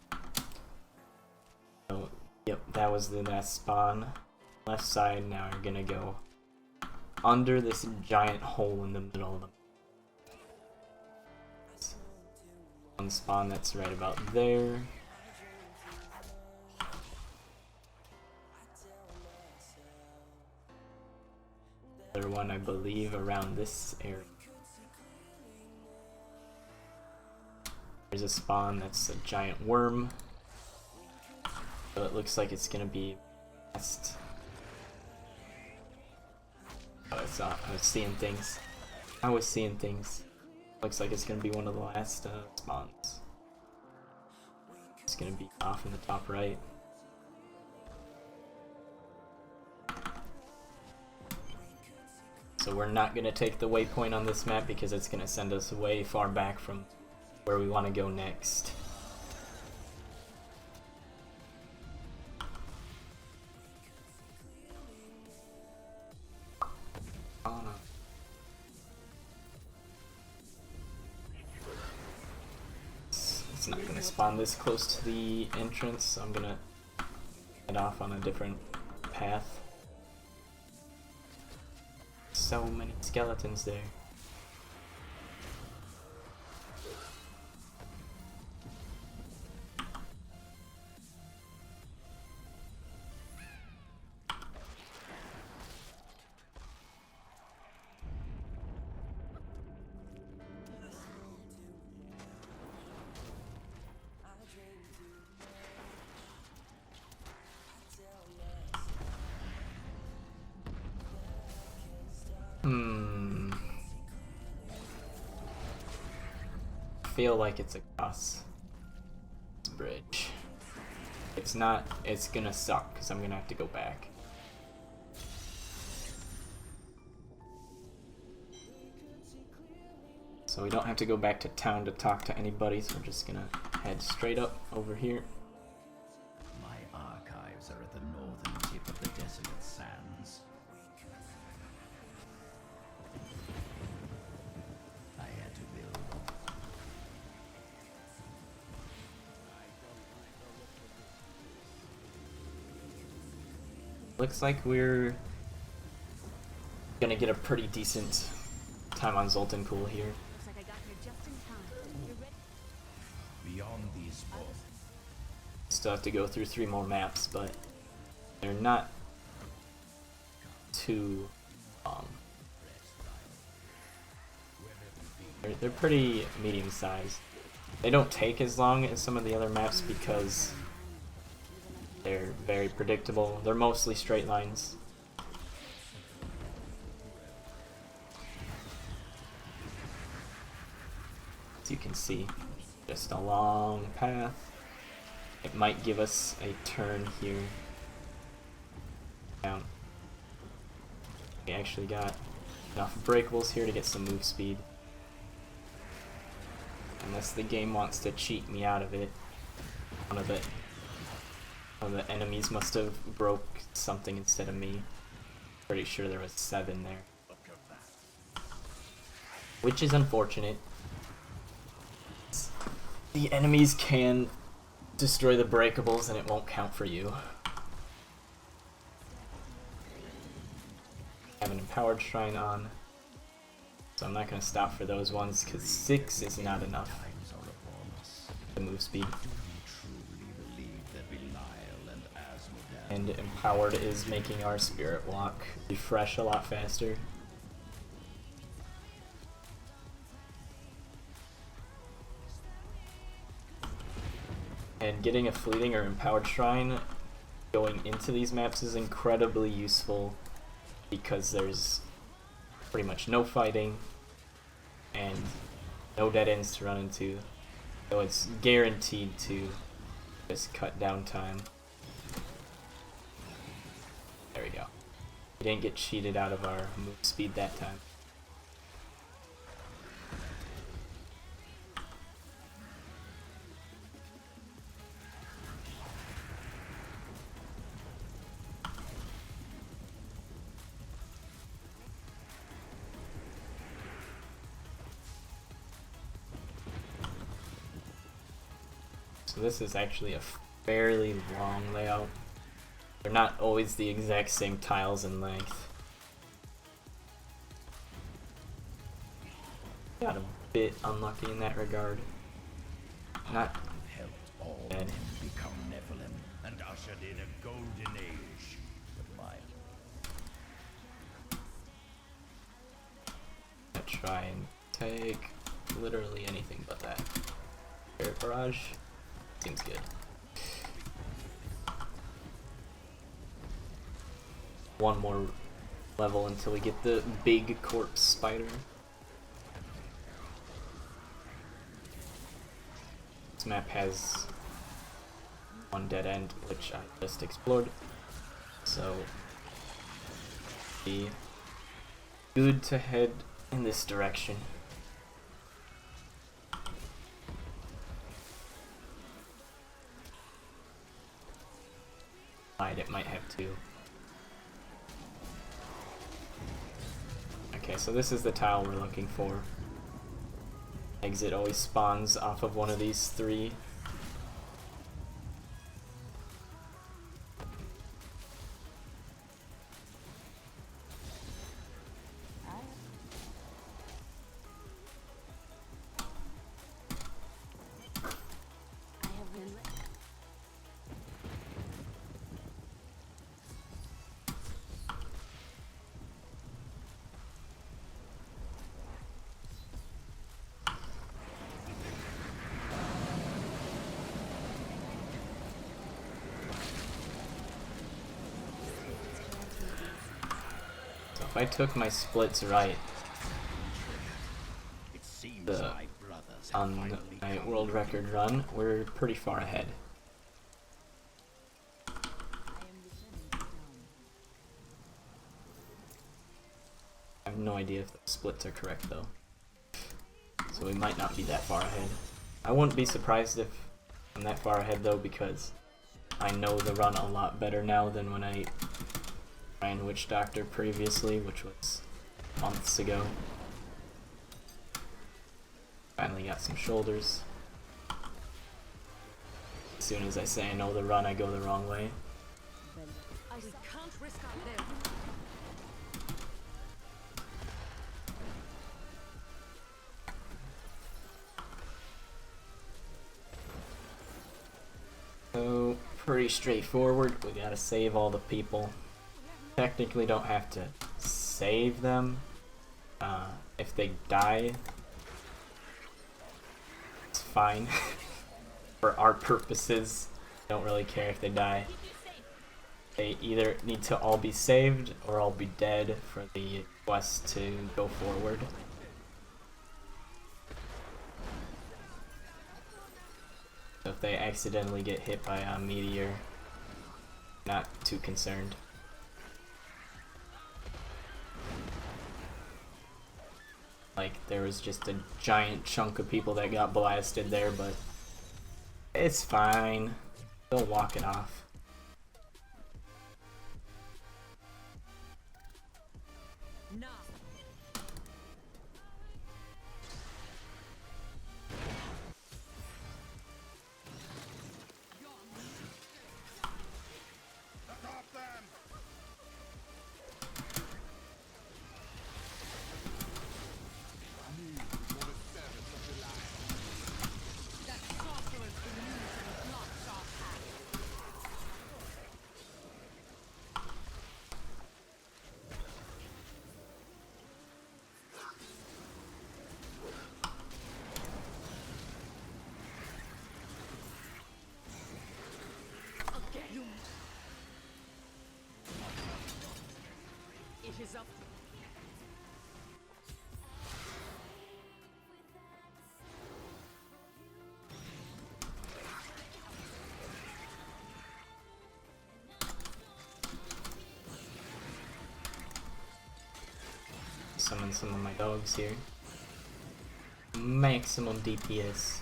So, yep, that was the last spawn. Left side. Now we're gonna go under this giant hole in the middle of them. One spawn that's right about there. Another one, I believe, around this area. There's a spawn that's a giant worm. So it looks like it's gonna be best. Oh, I was seeing things. Looks like it's gonna be one of the last spawns. It's gonna be off in the top right. So we're not gonna take the waypoint on this map because it's gonna send us way far back from where we want to go next. Oh no. It's not gonna spawn this close to the entrance, so I'm gonna head off on a different path. So many skeletons there. Feel like it's across this bridge. It's not, it's gonna suck because I'm gonna have to go back. So we don't have to go back to town to talk to anybody, so we're just gonna head straight up over here. My archives are at the northern tip of the desolate sands. I had to build. Looks like we're gonna get a pretty decent time on Zoltan Pool here. Looks like I got here just in time. You're ready? Beyond these spots. Still have to go through 3 more maps, but they're not too they're pretty medium sized. They don't take as long as some of the other maps because they're very predictable. They're mostly straight lines. As you can see, just a long path. It might give us a turn here. Down. We actually got enough breakables here to get some move speed. Unless the game wants to cheat me out of it. One of the enemies must have broke something instead of me. Pretty sure there was 7 there. Which is unfortunate. The enemies can destroy the breakables and it won't count for you. I have an empowered shrine on, so I'm not going to stop for those ones because 6 is not enough to move speed. And empowered is making our spirit walk refresh a lot faster. And getting a fleeting or empowered shrine going into these maps is incredibly useful because there's pretty much no fighting and no dead ends to run into. So it's guaranteed to just cut down time. There we go. We didn't get cheated out of our move speed that time. So this is actually a fairly long layout. They're not always the exact same tiles in length. Got a bit unlucky in that regard. Not Helped all dead. men become Nephilim and ushered in a golden age. But my Gonna try and take literally anything but that. Spirit Barrage seems good. One more level until we get the big corpse spider. This map has one dead end, which I just explored, so be good to head in this direction. It might have two. Okay, so this is the tile we're looking for. Exit always spawns off of one of these three. If I took my splits right, on my world record run, we're pretty far ahead. I have no idea if the splits are correct though, so we might not be that far ahead. I wouldn't be surprised if I'm that far ahead though, because I know the run a lot better now than when I ran Witch Doctor previously, which was months ago. Finally got some shoulders. As soon as I say I know the run, I go the wrong way. We can't risk our lives. So, pretty straightforward. We gotta save all the people. Technically don't have to save them. If they die, it's fine. For our purposes, don't really care if they die. They either need to all be saved or all be dead for the quest to go forward. So if they accidentally get hit by a meteor, not too concerned. Like, there was just a giant chunk of people that got blasted there, but it's fine. They'll walk it off. Now. It is up. Summon some of my dogs here. Maximum DPS.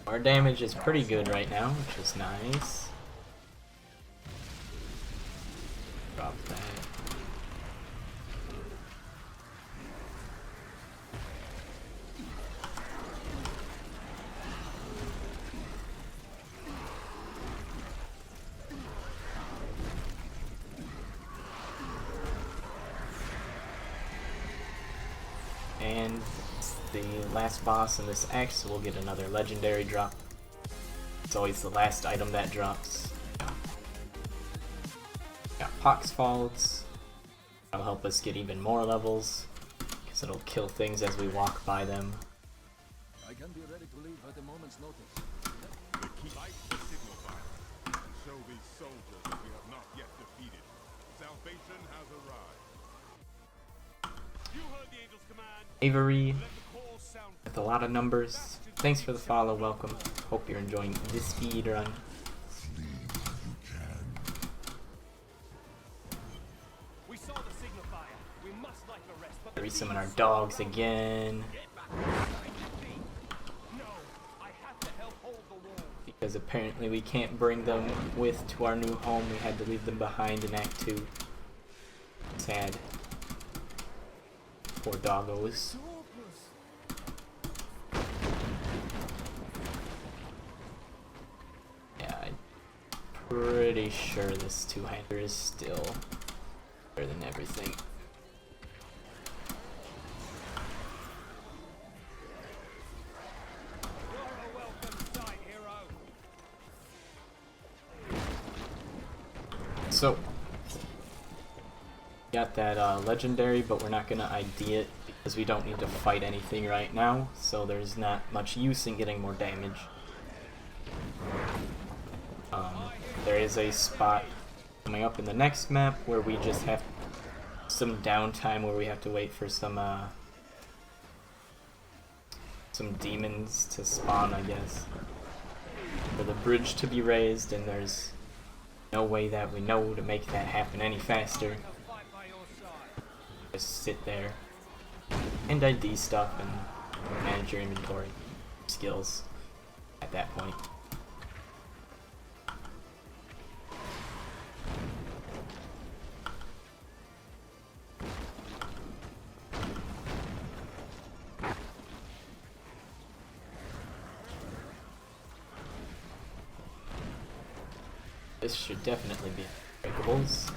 Our damage is pretty good right now, which is nice. Drop that. And the last boss in this X will get another legendary drop. It's always the last item that drops. Got Poxfalds. That'll help us get even more levels, because it'll kill things as we walk by them. I can be ready to leave at a moment's notice. Light the signal fire. Show these soldiers that we have not yet defeated. Salvation has arrived. You heard the angel's command. Avery, Let the call sound. with a lot of numbers. Thanks for the follow, welcome. Hope you're enjoying this speed run. We saw the signal fire. We must light the rest. But Resummon our dogs again. because apparently we can't bring them with to our new home. We had to leave them behind in Act 2. Sad. Poor doggos. Yeah, I'm pretty sure this two-hander is still better than everything. So, got that legendary, but we're not gonna ID it because we don't need to fight anything right now, so there's not much use in getting more damage. There is a spot coming up in the next map where we just have some downtime where we have to wait for some demons to spawn, I guess, for the bridge to be raised, and there's no way that we know to make that happen any faster. Just sit there and ID stuff and manage your inventory skills at that point. This should definitely be breakables.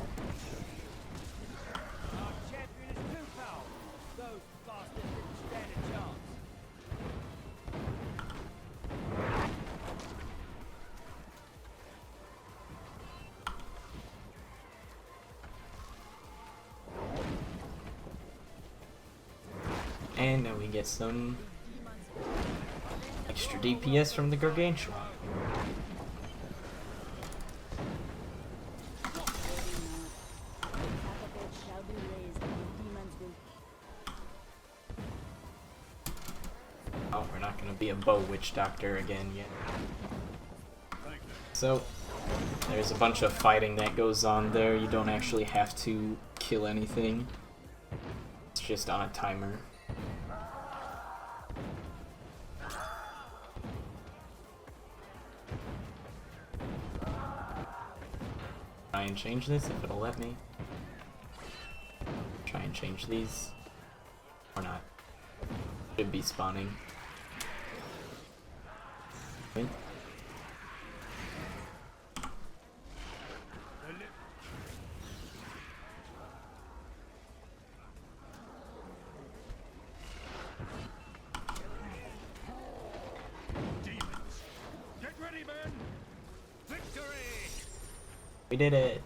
And now we get some extra DPS from the Gargantuan. Oh, we're not gonna be a bow witch doctor again yet. So, there's a bunch of fighting that goes on there. You don't actually have to kill anything. It's just on a timer. Try and change this if it'll let me. Try and change these. Or not. Should be spawning. Wait. Demons! Get ready, men! Victory! We did it!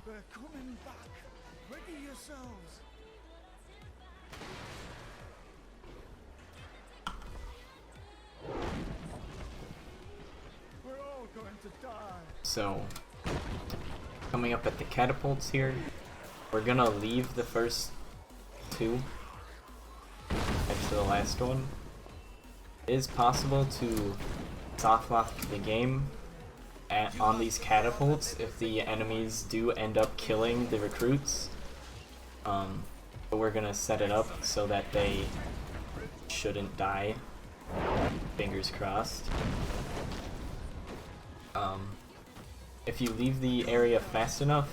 They're coming back! Ready yourselves! We're all going to die! So, coming up at the catapults here, we're gonna leave the first two, head to the last one. It is possible to soft lock the game on these catapults if the enemies do end up killing the recruits. But we're gonna set it up so that they shouldn't die. Fingers crossed. If you leave the area fast enough,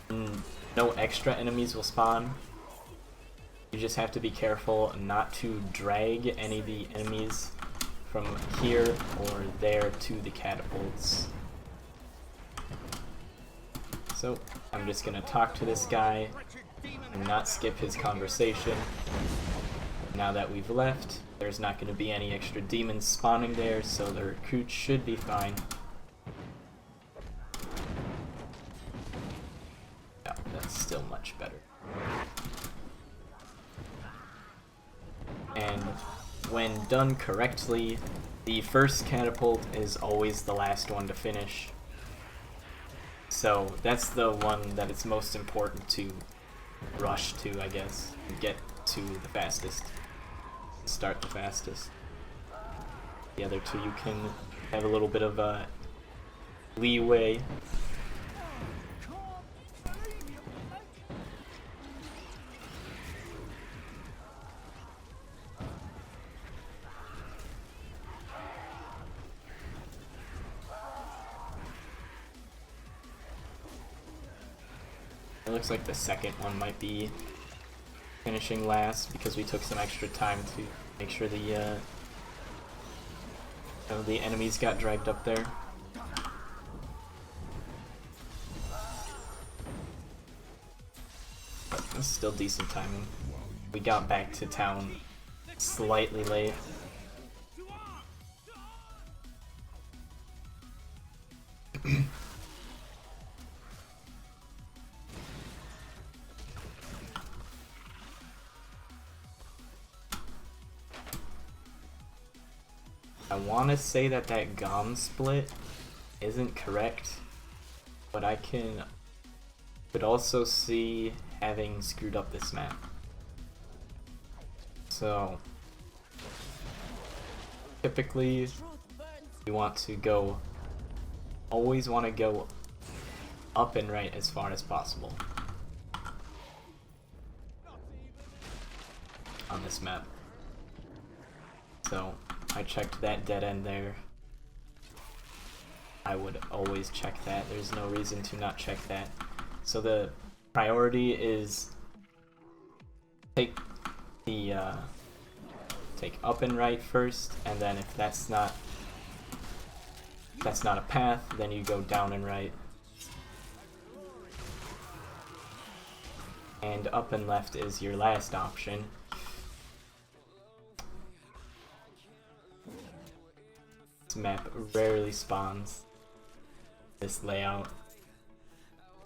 no extra enemies will spawn. You just have to be careful not to drag any of the enemies from here or there to the catapults. So, I'm just gonna talk to this guy and not skip his conversation. Now that we've left, there's not gonna be any extra demons spawning there, so the recruits should be fine. Yeah, that's still much better. And when done correctly, the first catapult is always the last one to finish. So that's the one that it's most important to rush to, I guess, and get to the fastest. start the fastest. The other two you can have a little bit of leeway. It looks like the second one might be finishing last because we took some extra time to make sure the enemies got dragged up there. But it's still decent timing. We got back to town slightly late. I want to say that GOM split isn't correct, but I could also see having screwed up this map. So typically you want to always want to go up and right as far as possible on this map. So I checked that dead end there. I would always check that. There's no reason to not check that. So the priority is take up and right first, and then if that's not a path, then you go down and right. And up and left is your last option. This map rarely spawns this layout,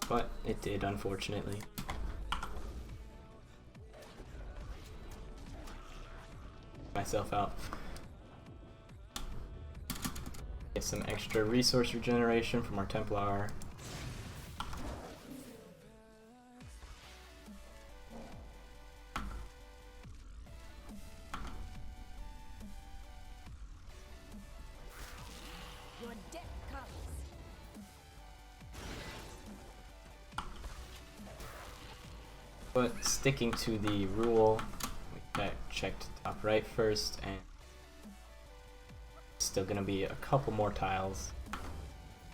but it did, unfortunately. Myself out. Get some extra resource regeneration from our Templar. Your death comes. But sticking to the rule, we checked top right first, and still gonna be a couple more tiles.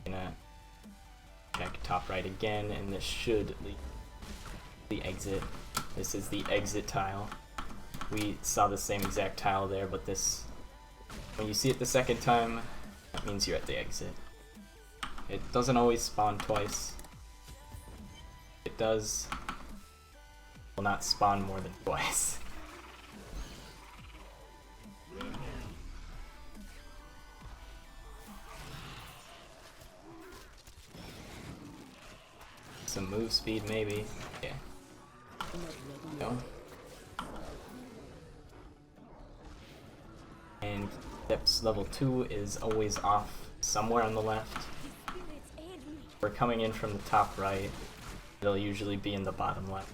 Gonna check top right again, and this should lead the exit. This is the exit tile. We saw the same exact tile there, but this, when you see it the second time, that means you're at the exit. It doesn't always spawn twice. It does. Will not spawn more than twice. Some move speed, maybe. Yeah. No. And depths level 2 is always off somewhere on the left. We're coming in from the top right. They'll usually be in the bottom left.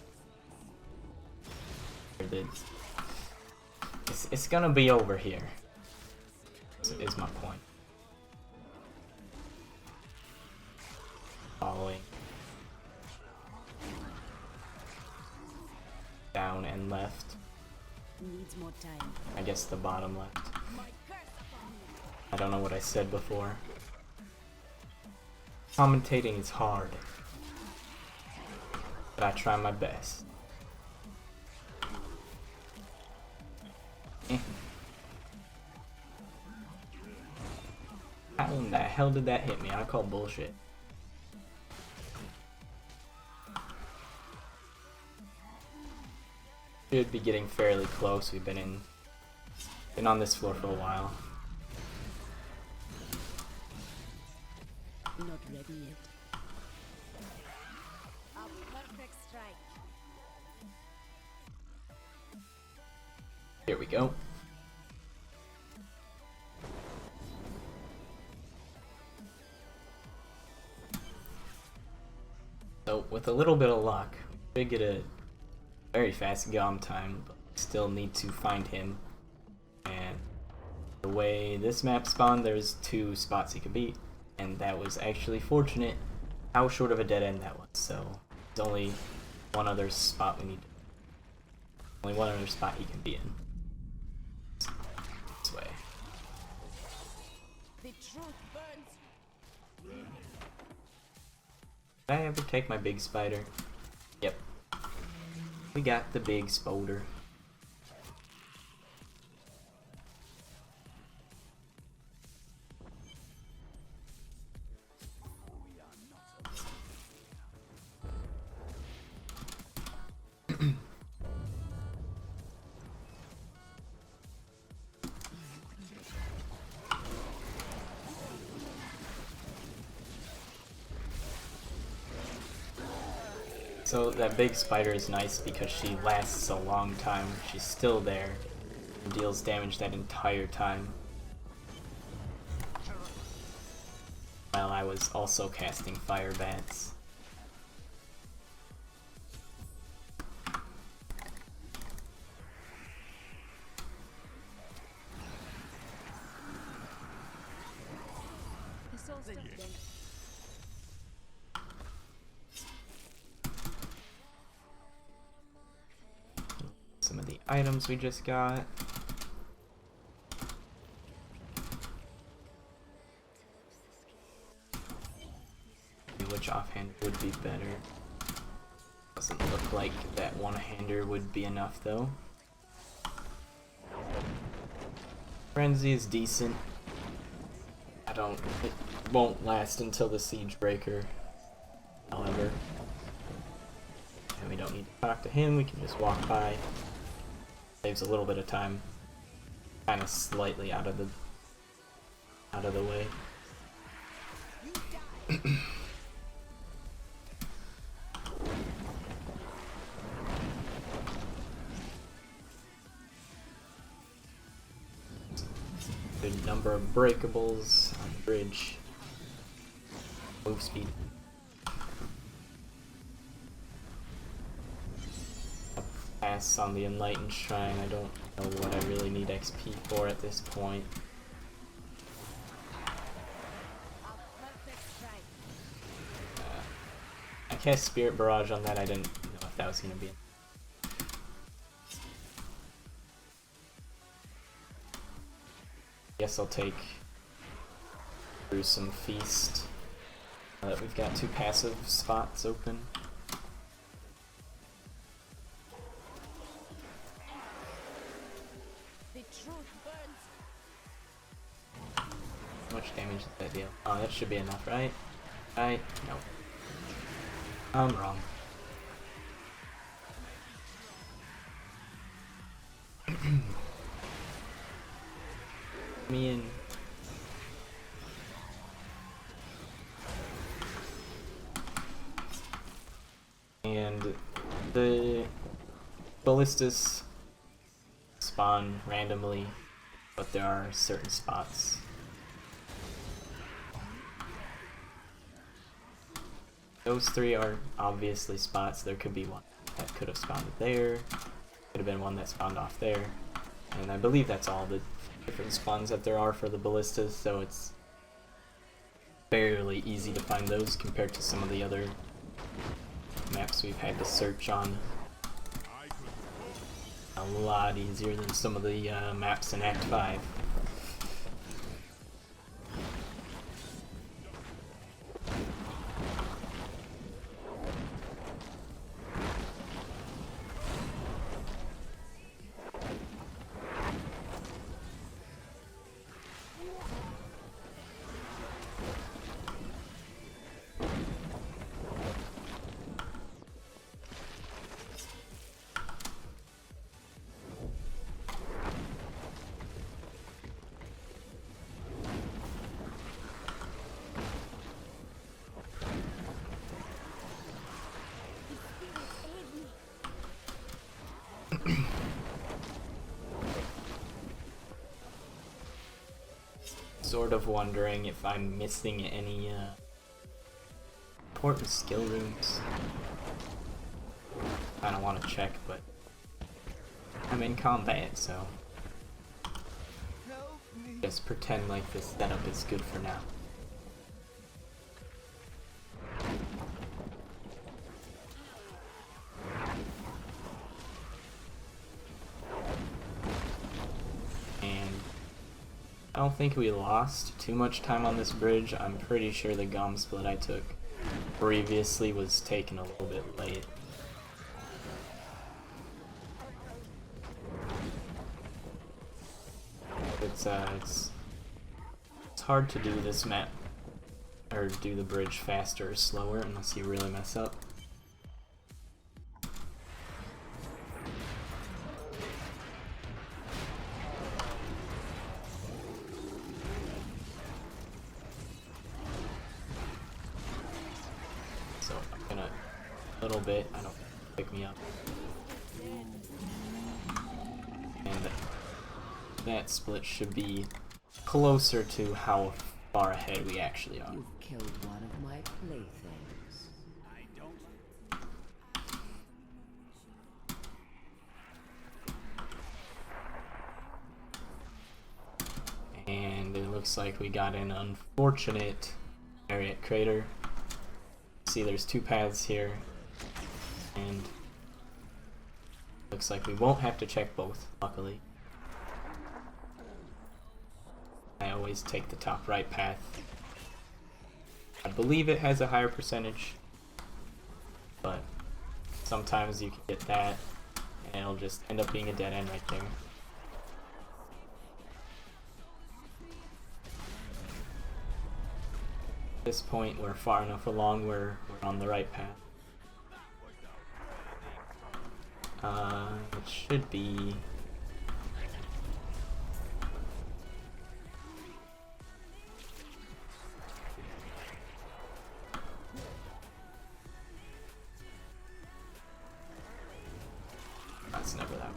It's gonna be over here, is my point. Following down and left. Needs more time. I guess the bottom left. I don't know what I said before. Commentating is hard, but I try my best. How in the hell did that hit me? I call bullshit. Should be getting fairly close. We've been on this floor for a while. Not ready yet. A perfect strike. Here we go. So with a little bit of luck, we should get a very fast GOM time, but still need to find him And the way this map spawned, there's 2 spots he could beat, and that was actually fortunate how short of a dead end that was. So there's only one other spot we need. Only one other spot he can be in. This way. The truth burns. Did I ever take my big spider? Yep. We got the big spoder. So that big spider is nice because she lasts a long time. She's still there and deals damage that entire time. While I was also casting fire bats. The soul stuff then. Some of the items we just got. Which offhand would be better? Doesn't look like that one-hander would be enough though. Frenzy is decent. It won't last until the Siege Breaker, however. And we don't need to talk to him, we can just walk by. Saves a little bit of time. Kinda slightly out of the way. Good number of breakables on the bridge. Move speed. Pass on the Enlightened Shrine. I don't know what I really need XP for at this point. I cast Spirit Barrage on that. I didn't know if that was going to be. Guess I'll take Gruesome Feast. We've got 2 passive spots open. The truth burns. How much damage did that deal? Oh, that should be enough, right? Right? No. I'm wrong. Me in. And the ballistas spawn randomly, but there are certain spots. Those 3 are obviously spots. There could be one that could have spawned there, could have been one that spawned off there, and I believe that's all the different spawns that there are for the ballistas, so it's fairly easy to find those compared to some of the other maps we've had to search on. A lot easier than some of the maps in Act 5. Sort of wondering if I'm missing any important skill rooms. I don't want to check, but I'm in combat, so just pretend like this setup is good for now. And I don't think we lost too much time on this bridge. I'm pretty sure the gum split I took previously was taken a little bit late. It's hard to do this map, or do the bridge faster or slower unless you really mess up. So I'm gonna a little bit, I don't pick me up. And that split should be closer to how far ahead we actually are. You've killed one of my playthings. And it looks like we got an unfortunate Ariat crater. See, there's two paths here, and looks like we won't have to check both, luckily. I always take the top right path. I believe it has a higher percentage, but sometimes you can get that, and it'll just end up being a dead end right there. At this point, we're far enough along where we're on the right path. It should be... That's never that one.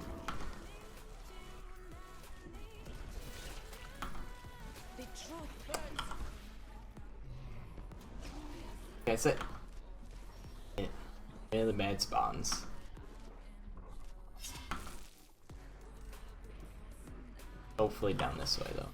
That's it. Yeah, the bad spawns. Hopefully down this way though.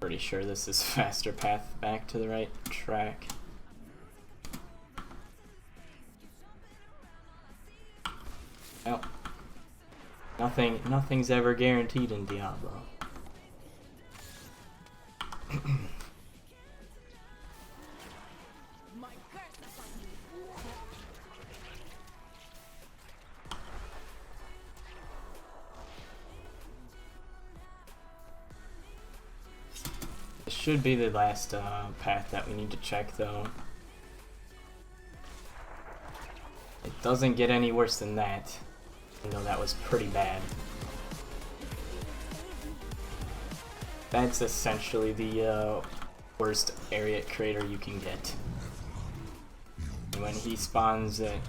Pretty sure this is faster path back to the right track. Well, nothing's ever guaranteed in Diablo. This should be the last path that we need to check though. It doesn't get any worse than that. I know that was pretty bad. That's essentially the worst Ariat crater you can get. And when he spawns, it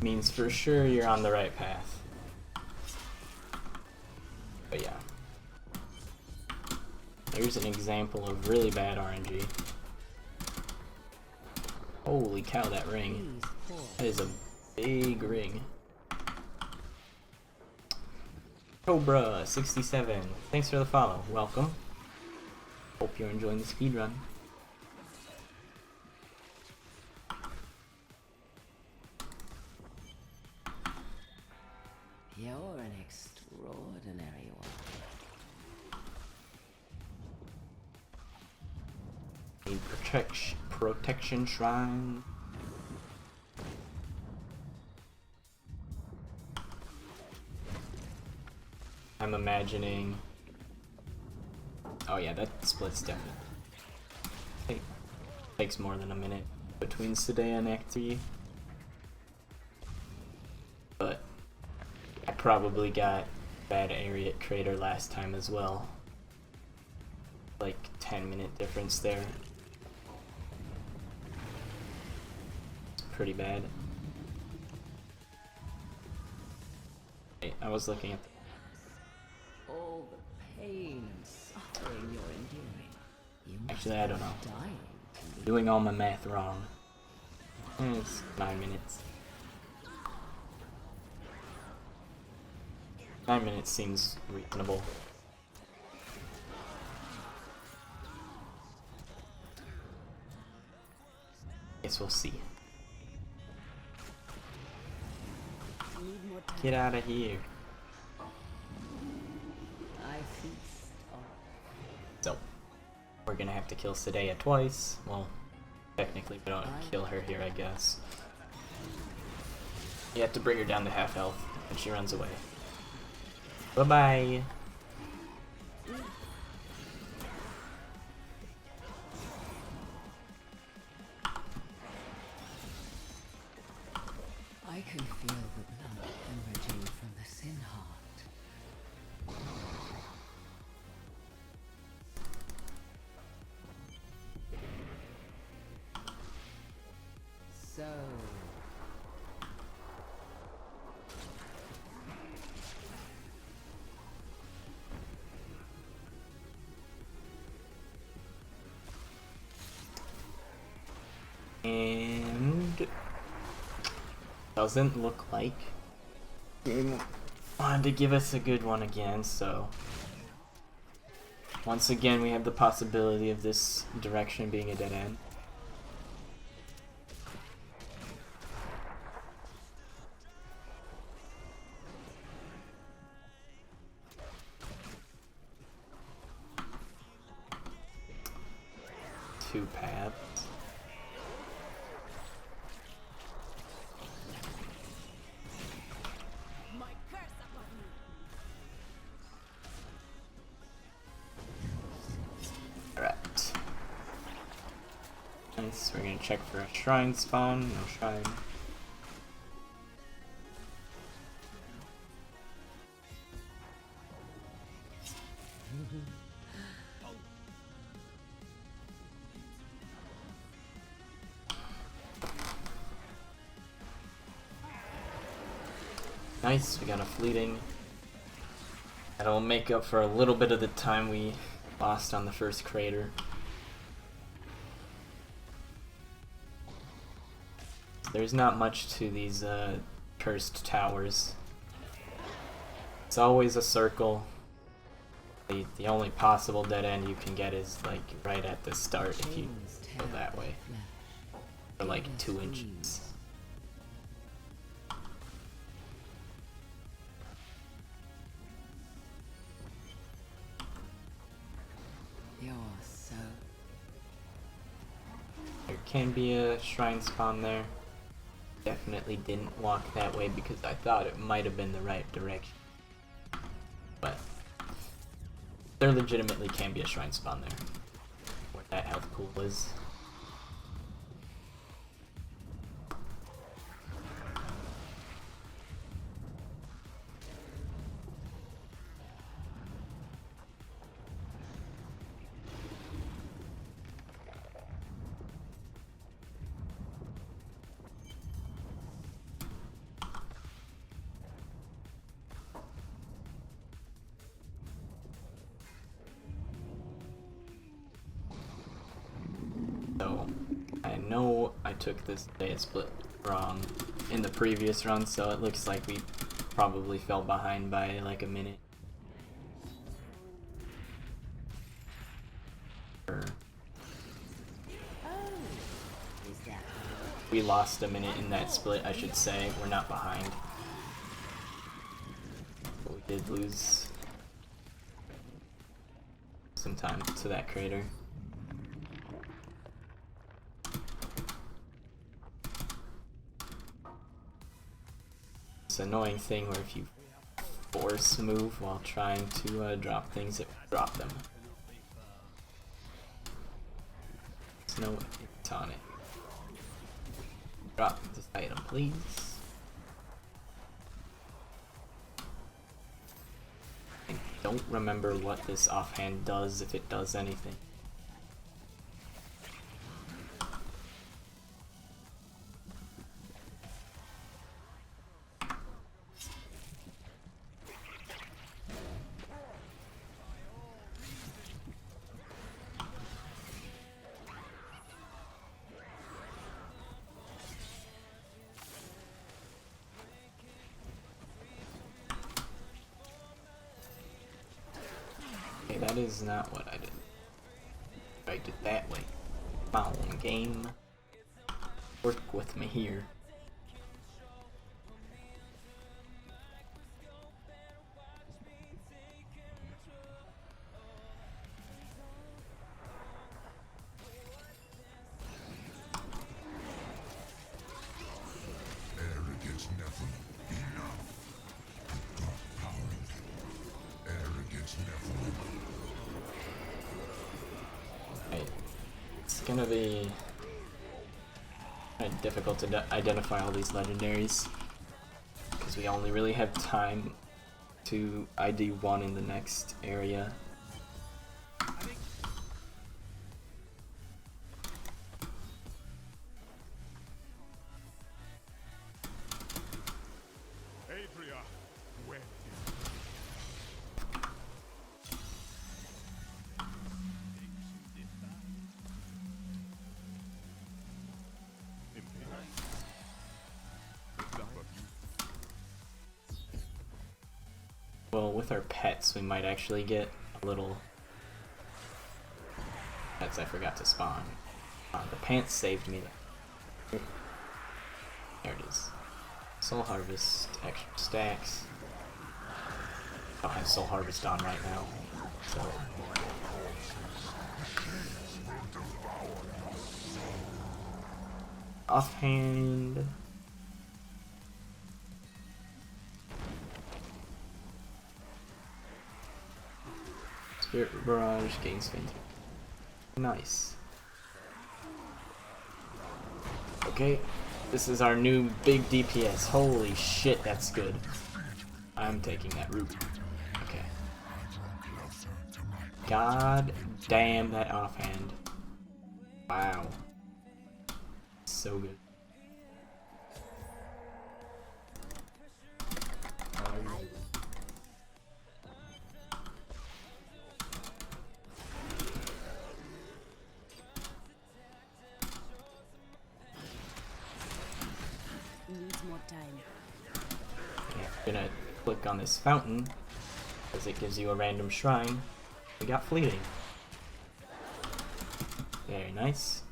means for sure you're on the right path. But yeah. Here's an example of really bad RNG. Holy cow, that ring. That is a big ring. Cobra67, thanks for the follow. Welcome. Hope you're enjoying the speedrun. You're an extraordinary one. Need protection shrine. I'm imagining. Oh yeah, that splits definitely. Takes more than a minute between Sadea and Act 3. But I probably got bad Ariat crater last time as well. Like 10-minute difference there. It's pretty bad. Wait, I was looking at. All the pain and suffering you're enduring. You must Actually, I don't know. be dying to live. Doing all my math wrong. It's 9 minutes. 9 minutes seems reasonable. Guess we'll see. Need more time. Get out of here. I feast on. So, we're gonna have to kill Sadea twice. Well, technically we don't kill her here, I guess. You have to bring her down to half health, and she runs away. Bye-bye! I can feel the blood hemorrhaging from the sin heart. So, And doesn't look like game wanted to give us a good one again, so once again we have the possibility of this direction being a dead end. Two paths. My curse upon you. Alright. Nice, we're gonna check for a shrine spawn. No shrine. Nice, we got a fleeting. That'll make up for a little bit of the time we lost on the first crater. There's not much to these cursed towers. It's always a circle. The only possible dead end you can get is like right at the start if you go that way. For like 2 inches. you're so. There can be a shrine spawn there. Definitely didn't walk that way because I thought it might have been the right direction. But there legitimately can be a shrine spawn there. Where that health pool is. So, I know I took this data split wrong in the previous run, so it looks like we probably fell behind by like a minute. Is that We lost a minute in that split, I should say. We're not behind. But we did lose some time to that crater. It's an annoying thing where if you force move while trying to drop things, it will drop them. There's no hit on it. Drop this item, please. I don't remember what this offhand does, if it does anything. Okay, that is not what I did. I did that way. Come on, game. Work with me here. Arrogance never enough. Dark power. Arrogance never. Right. It's gonna be kind of difficult to identify all these legendaries because we only really have time to ID one in the next area. Adria, when Well, with our pets, we might actually get a little... Pets I forgot to spawn. The pants saved me. There it is. Soul Harvest, extra stacks. I don't have Soul Harvest on right now, so... Offhand... Spirit Barrage gains Faint. Nice. Okay, this is our new big DPS. Holy shit, that's good. I'm taking that route. Okay. God damn that offhand. Wow. So good. Needs more time. Okay, I'm gonna click on this fountain because it gives you a random shrine. We got fleeting. Very nice.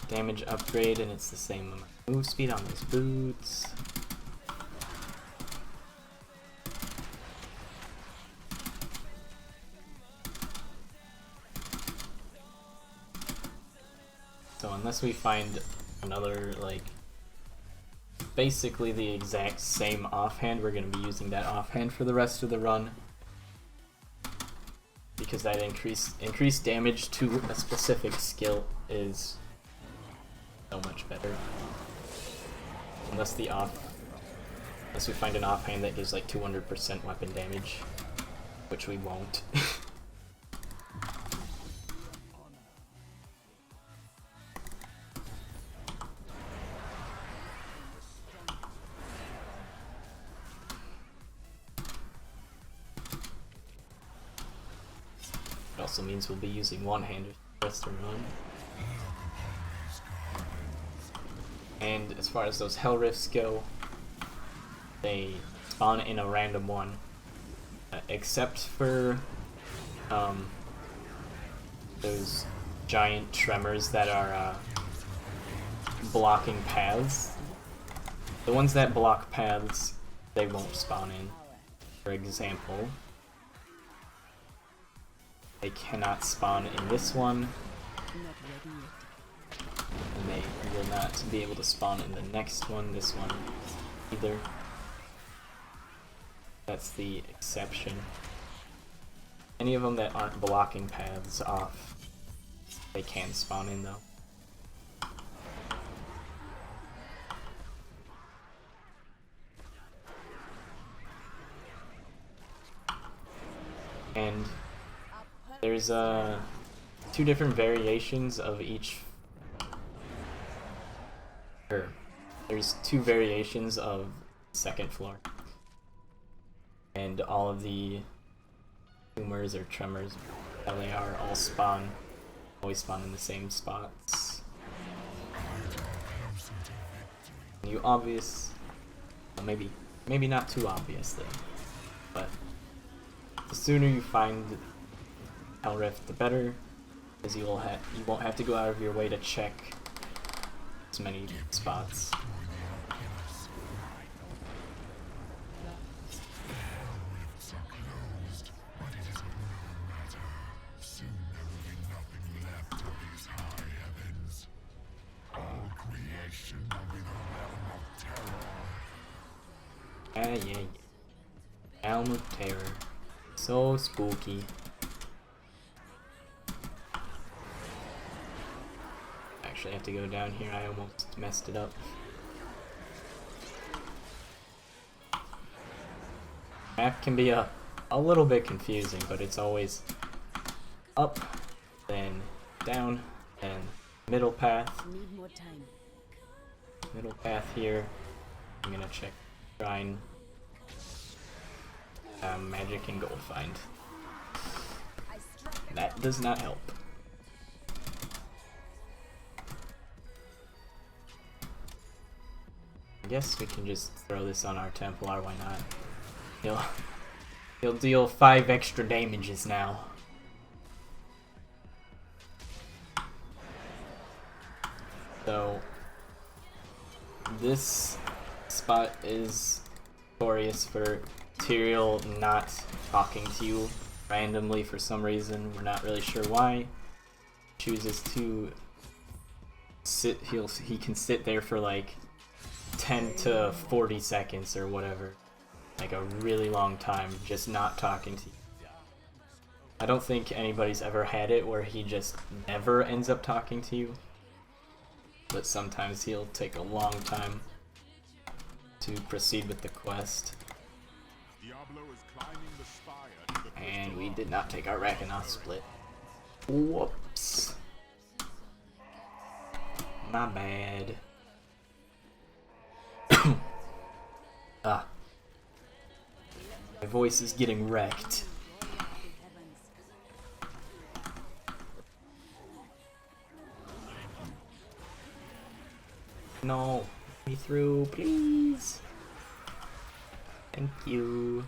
Damage upgrade, and it's the same amount of move speed on those boots. So unless we find another, like, basically the exact same offhand, we're going to be using that offhand for the rest of the run. Because that increased damage to a specific skill is so much better. Unless we find an offhand that gives like 200% weapon damage, which we won't. It also means we'll be using one-handed the rest of the run. And as far as those Hell Rifts go, they spawn in a random one. Except for those giant tremors that are blocking paths. The ones that block paths, they won't spawn in. For example, they cannot spawn in this one, and they will not be able to spawn in the next one, this one either. That's the exception. Any of them that aren't blocking paths off, they can spawn in though. And there's two different variations of each. There's two variations of second floor, and all of the tumors or tremors, how they are, all always spawn in the same spots. Maybe not too obviously. but the sooner you find Hell Rift, the better, because you won't have to go out of your way to check as many spots. Yeah. Realm of Terror. So spooky. Actually, I have to go down here. I almost messed it up. Map can be a little bit confusing, but it's always up, then down, then middle path. Need more time. Middle path here. I'm gonna check shrine. Magic and gold find. That does not help. I guess we can just throw this on our Templar, why not? He'll deal 5 extra damages now. So this spot is notorious for Tyrael not talking to you randomly for some reason. We're not really sure why. Chooses to sit. He can sit there for like 10 to 40 seconds or whatever, like a really long time, just not talking to you. I don't think anybody's ever had it where he just never ends up talking to you, but sometimes he'll take a long time to proceed with the quest. And we did not take our Rakanoth split. Whoops. My bad. Ah. My voice is getting wrecked. No. Let me through, please. Thank you.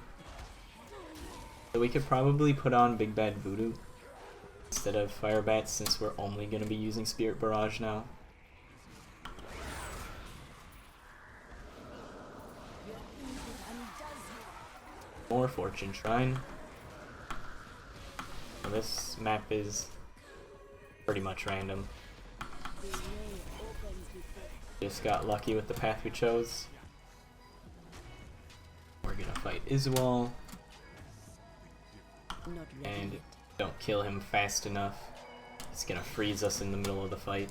So we could probably put on Big Bad Voodoo instead of Fire Bats, since we're only going to be using Spirit Barrage now. More Fortune Shrine. So this map is pretty much random. Just got lucky with the path we chose. We're gonna fight Izual. And don't kill him fast enough. It's gonna freeze us in the middle of the fight.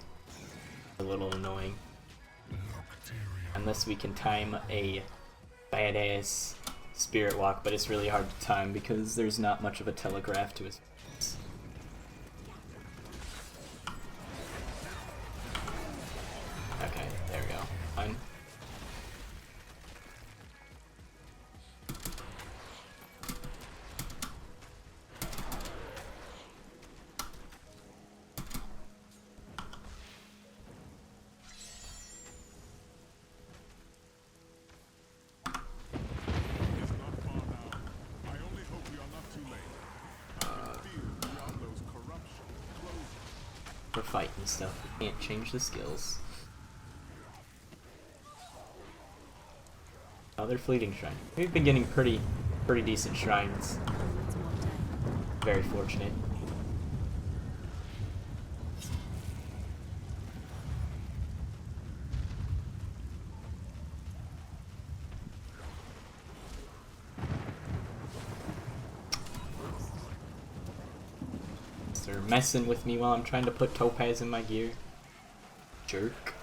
A little annoying. Unless we can time a badass Spirit Walk, but it's really hard to time because there's not much of a telegraph to his face. Okay, there we go. Fine. We're fighting stuff. We can't change the skills. Another fleeting shrine. We've been getting pretty decent shrines. Very fortunate. They're messing with me while I'm trying to put Topaz in my gear. Jerk.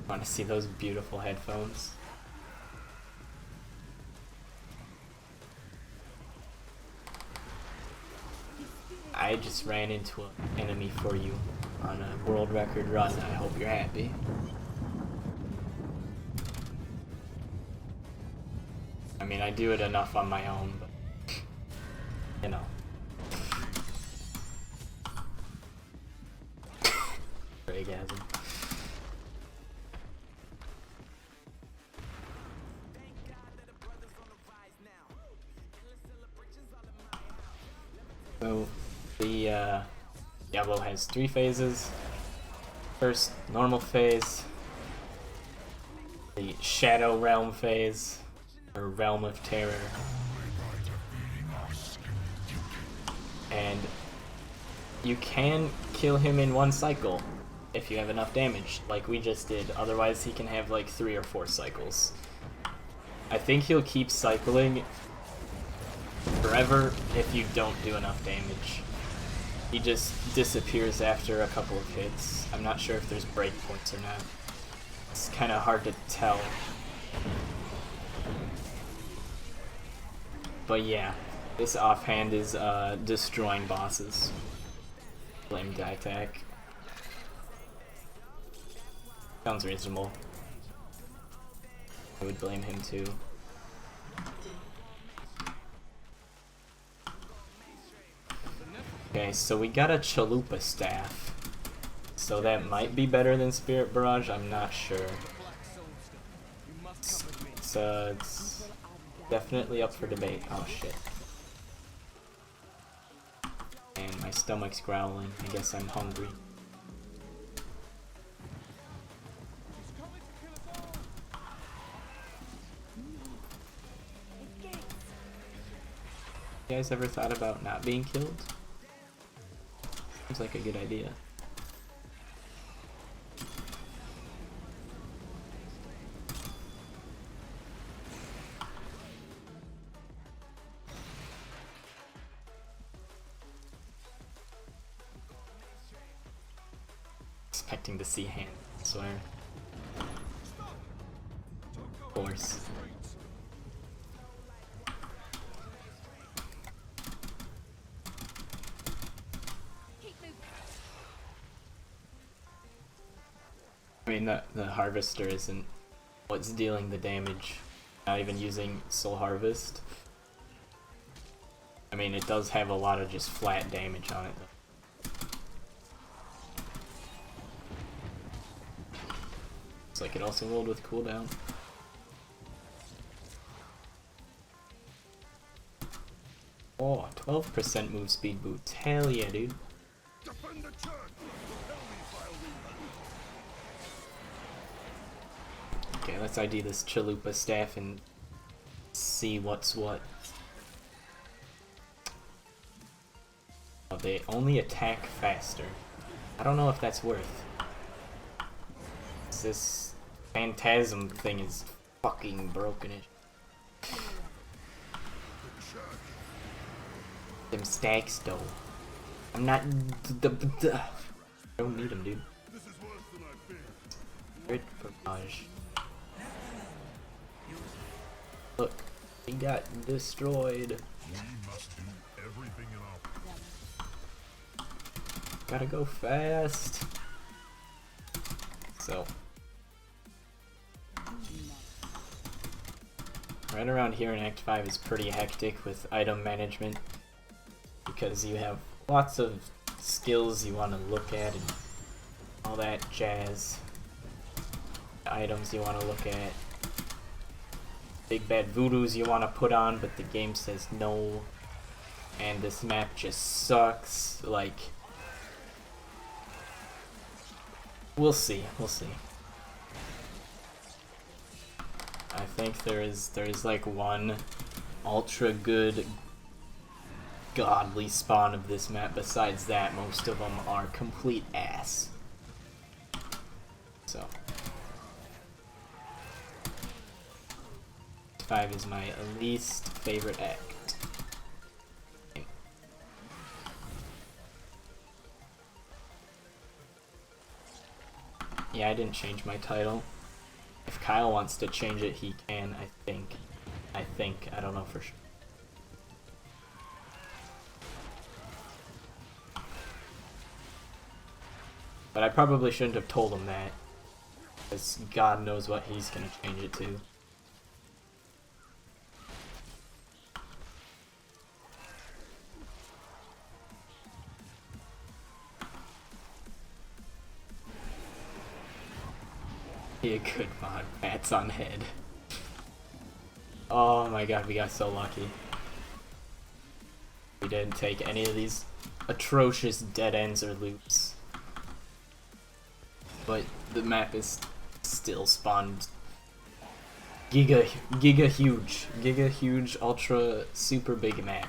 Want to see those beautiful headphones? I just ran into an enemy for you on a world record run. I hope you're happy. I mean, I do it enough on my own, but you know. So the Diablo has 3 phases. First, normal phase, the Shadow Realm phase, or Realm of Terror, and you can kill him in 1 cycle if you have enough damage, like we just did. Otherwise he can have like 3 or 4 cycles. I think he'll keep cycling forever if you don't do enough damage. He just disappears after a couple of hits. I'm not sure if there's breakpoints or not. It's kind of hard to tell. But yeah, this offhand is destroying bosses. Blame die attack. Sounds reasonable. I would blame him too. Okay, so we got a Chalupa staff. So that might be better than Spirit Barrage, I'm not sure. It's definitely up for debate. Oh shit. And my stomach's growling. I guess I'm hungry. You guys ever thought about not being killed? Seems like a good idea. Expecting to see hand, I swear. Of course. I mean, the Harvester isn't what's dealing the damage. Not even using Soul Harvest. I mean, it does have a lot of just flat damage on it, though. It's like it also rolled with cooldown. Oh, 12% move speed boots. Hell yeah, dude. Okay, let's ID this Chalupa staff and see what's what. Oh, they only attack faster. I don't know if that's worth. This Phantasm thing is fucking broken. Them stacks though. I'm not. I don't need them, dude. Great Barrage. Look, he got destroyed. Gotta go fast. So, right around here in Act 5 is pretty hectic with item management because you have lots of skills you want to look at and all that jazz. Items you want to look at. Big bad voodoos you want to put on, but the game says no. And this map just sucks. Like, we'll see. We'll see. I think there is like one ultra good godly spawn of this map. Besides that, most of them are complete ass. So 5 is my least favorite act. Yeah, I didn't change my title. If Kyle wants to change it, he can, I think. I don't know for sure. But I probably shouldn't have told him that, because God knows what he's gonna change it to. Be a good mod, bats on head. Oh my god, we got so lucky. We you didn't take any of these atrocious dead ends or loops. But the map is still spawned giga huge, ultra super big map.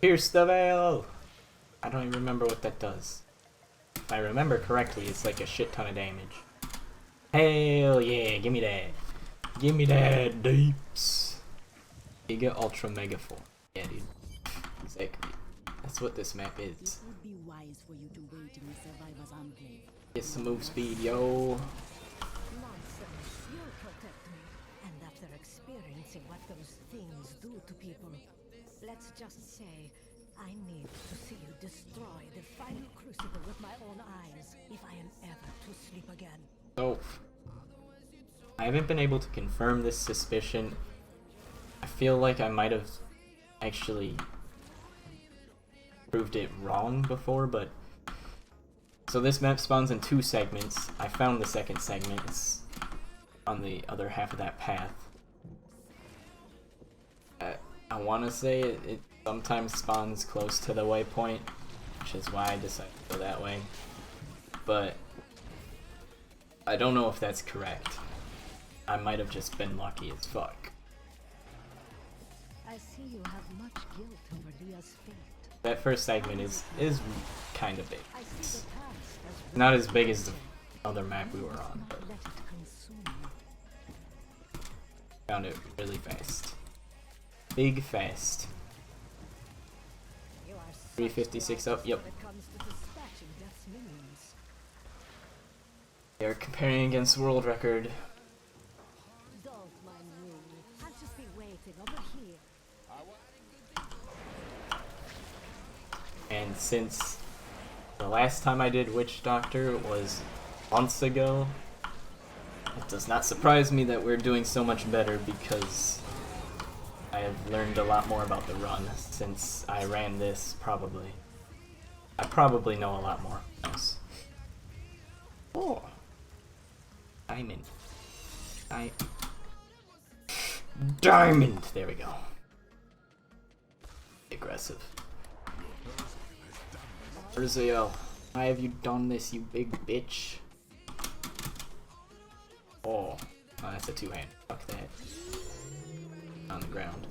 Pierce the veil! I don't even remember what that does. If I remember correctly, it's like a shit ton of damage. Hell yeah, give me that. Give me that deeps. Giga Ultra Mega Full. Yeah, dude. Exactly. That's what this map is. It would be wise for you to wait in the survivor's enclave. Get some move speed, yo. Nonsense. You'll protect me. And after experiencing what those things do to people, let's just say I need to see you destroy the final crucible with my own eyes if I am ever to sleep again. So, I haven't been able to confirm this suspicion. I feel like I might have actually proved it wrong before, but... So this map spawns in 2 segments. I found the second segment. It's on the other half of that path. I want to say it sometimes spawns close to the waypoint, which is why I decided to go that way. But I don't know if that's correct. I might have just been lucky as fuck. I see you have much guilt over Leah's fate. That first segment is kind of big. I see It's the past as not as big as the other map we were on, not but let it consume you. found it really fast. Big fast. You are such 356 up, yep. when it comes to dispatching death's minions. They're comparing against world record. Don't mind me. I'll just be waiting over here. And since the last time I did Witch Doctor was months ago, it does not surprise me that we're doing so much better because I have learned a lot more about the run since I ran this, probably. I probably know a lot more else. Oh! Diamond. Diamond! There we go. Aggressive. Urziel, why have you done this, you big bitch? Oh, that's a 2-hand. Fuck that. On the ground.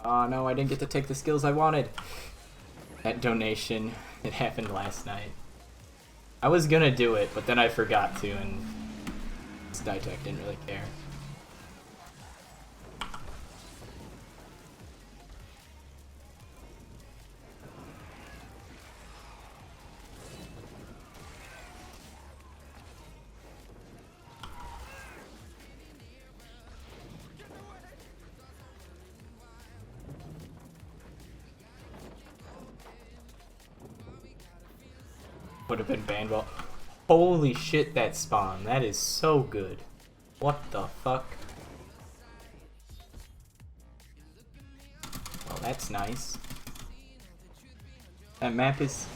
Oh no, I didn't get to take the skills I wanted. That donation, it happened last night. I was gonna do it, but then I forgot to, and Skytech didn't really care. Would have been banned. Well, holy shit, that spawn. That is so good. What the fuck? Well, that's nice. That map is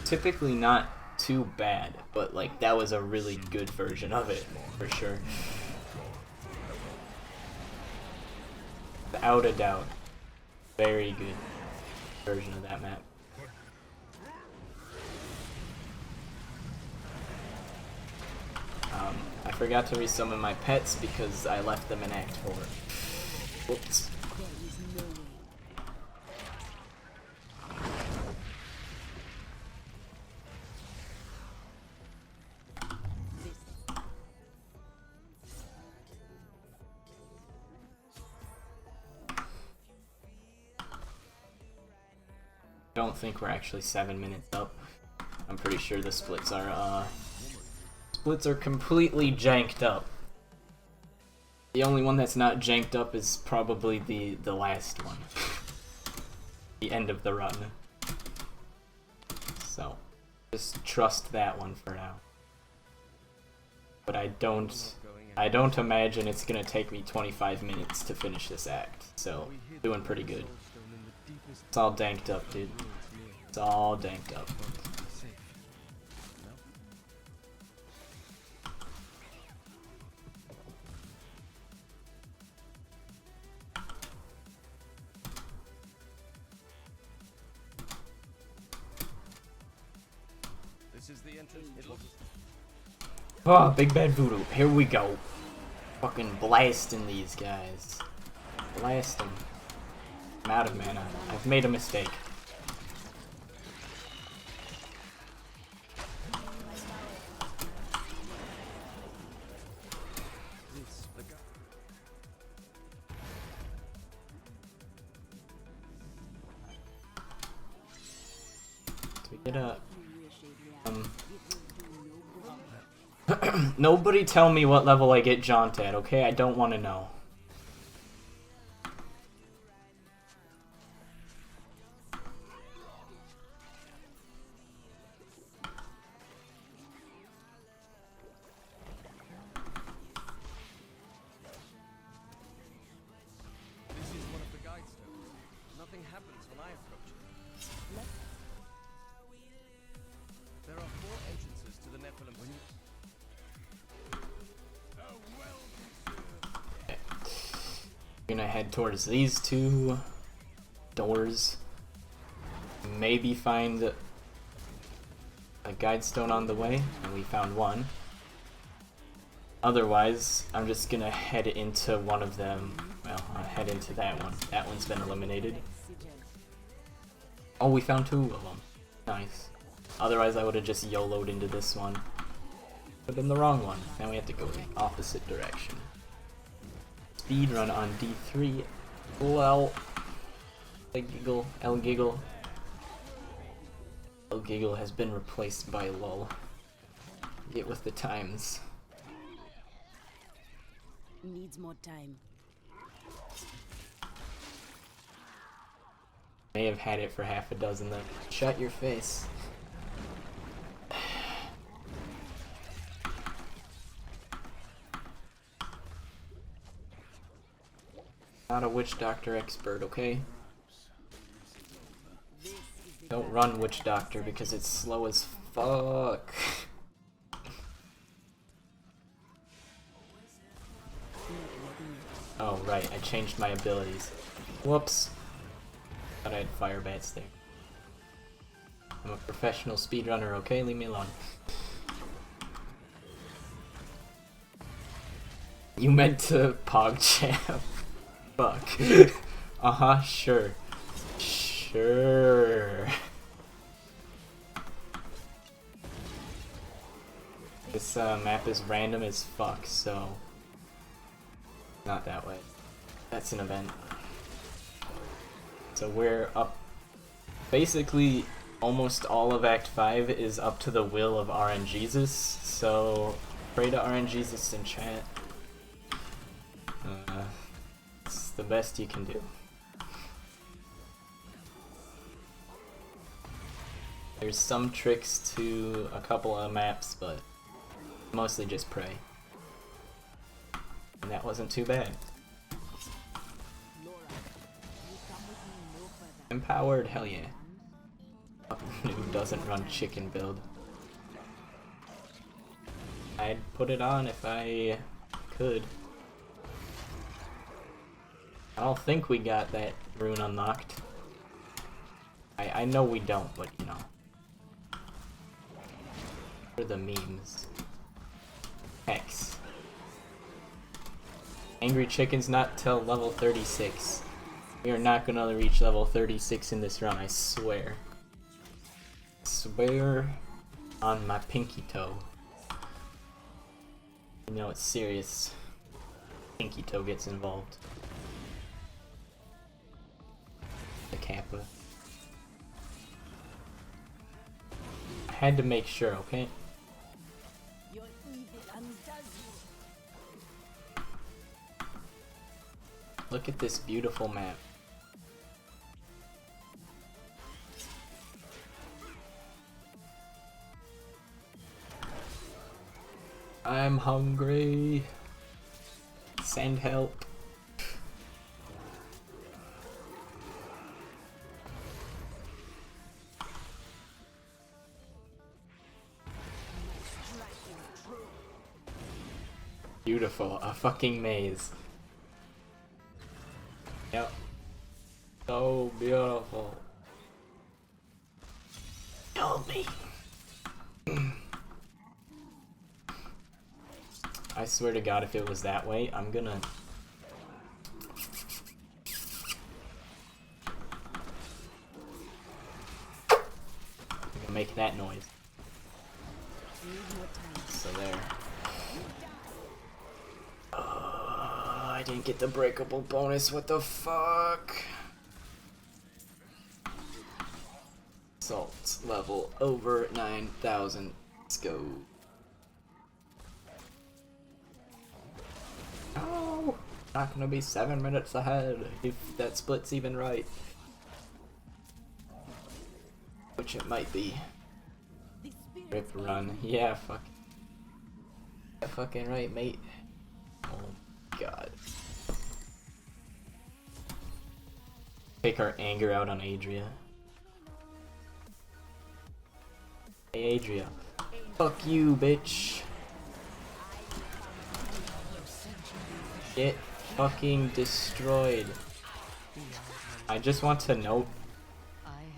typically not too bad, but like that was a really good version of it, for sure. Without a doubt. Very good version of that map. I forgot to resummon my pets because I left them in Act 4. Whoops. Don't think we're actually 7 minutes up. I'm pretty sure the splits are splits are completely janked up. The only one that's not janked up is probably the last one. The end of the run. So, just trust that one for now. But I don't imagine it's gonna take me 25 minutes to finish this act. So, doing pretty good. It's all danked up, dude. It's all danked up. Oh, Big Bad Voodoo. Here we go. Fucking blasting these guys. Blast them. I'm out of mana. I've made a mistake. Do we get a... Nobody tell me what level I get Jaunt at, okay? I don't want to know. This is one of the guide stones. Nothing happens when I approach it. There are 4 entrances to the Nephilim. Gonna head towards these 2 doors. Maybe find a guide stone on the way, and we found one. Otherwise, I'm just gonna head into one of them. Well, I'll head into that one. That one's been eliminated. Oh, we found 2 of them. Nice. Otherwise, I would have just YOLO'd into this one. But been the wrong one. Now we have to go the opposite direction. Speedrun on D3. Well, El Giggle has been replaced by LOL. Get with the times. Needs more time. May have had it for half a dozen though. Shut your face. Not a witch doctor expert, okay? Don't run witch doctor because it's slow as fuck. Oh right, I changed my abilities. Whoops. Thought I had fire bats there. I'm a professional speedrunner, okay? Leave me alone. You meant to PogChamp. Fuck. Uh-huh, sure. Sure. This map is random as fuck, so... Not that way. That's an event. So we're up... Basically, almost all of Act 5 is up to the will of RNGesus, so... Pray to RNGesus in chat. It's the best you can do. There's some tricks to a couple of maps, but mostly just pray. And that wasn't too bad. Empowered, hell yeah. Who doesn't run chicken build? I'd put it on if I could. I don't think we got that rune unlocked. I know we don't, but you know. For the memes. Hex. Angry Chicken's not till level 36. We are not gonna reach level 36 in this run, I swear. Swear on my pinky toe. You know it's serious. Pinky toe gets involved. The Kappa. I had to make sure, okay? Your evil Look at this beautiful map. I'm hungry. Send help. Beautiful, a fucking maze. Yep. So beautiful. Help me. I swear to God, if it was that way, I'm gonna make that noise. So there. I didn't get the breakable bonus, what the fuck? Salt level over 9,000. Let's go. Oh, not gonna be 7 minutes ahead if that split's even right. Which it might be. Rip run. Yeah, fuck. Yeah, fucking right, mate. Oh God. Take our anger out on Adria. Hey Adria. Fuck you, bitch. Get fucking destroyed. I just want to note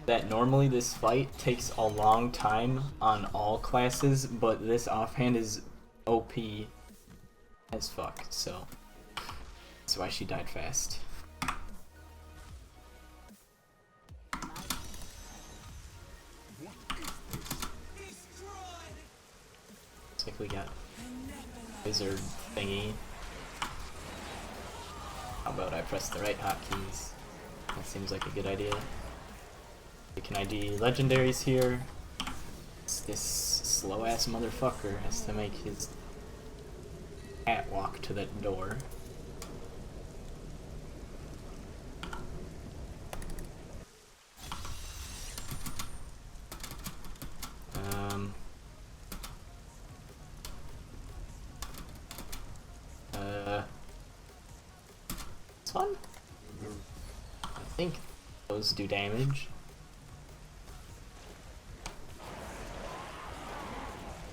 that normally this fight takes a long time on all classes, but this offhand is OP as fuck, so that's why she died fast. Looks like we got wizard thingy. How about I press the right hotkeys? That seems like a good idea. We can ID legendaries here. This slow ass motherfucker has to make his cat walk to that door. This one? I think those do damage.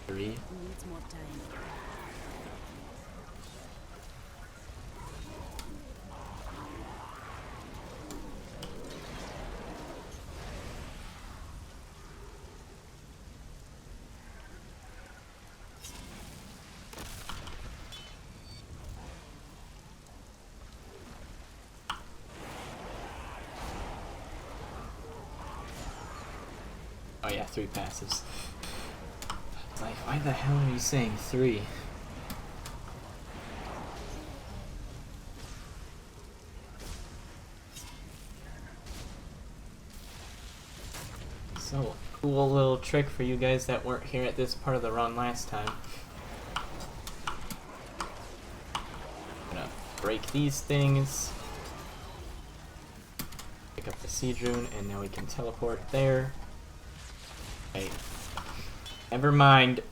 3. Needs more time. Oh yeah, 3 passes. Like, why the hell are you saying 3? So, cool little trick for you guys that weren't here at this part of the run last time. Gonna break these things. Pick up the Speedrun, and now we can teleport there. Okay. Never mind.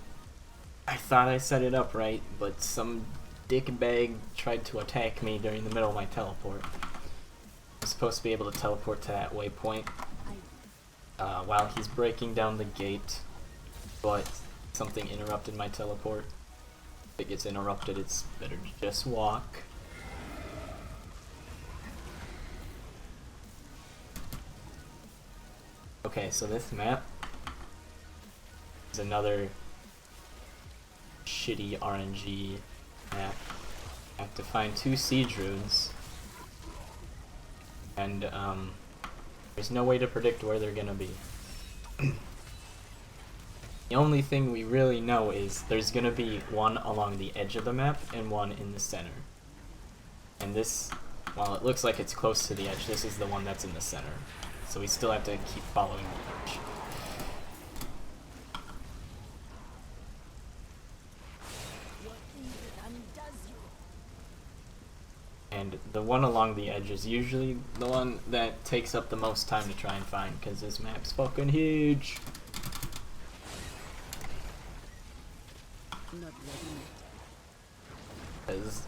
I thought I set it up right, but some dickbag tried to attack me during the middle of my teleport. I'm supposed to be able to teleport to that waypoint while he's breaking down the gate, but something interrupted my teleport. If it gets interrupted, it's better to just walk. Okay, so this map is another shitty RNG map. I have to find 2 siege runes, and there's no way to predict where they're gonna be. The only thing we really know is there's gonna be one along the edge of the map and one in the center. And this, while it looks like it's close to the edge, this is the one that's in the center. So we still have to keep following the edge. and the one along the edge is usually the one that takes up the most time to try and find, because this map's fucking huge. Not ready. Because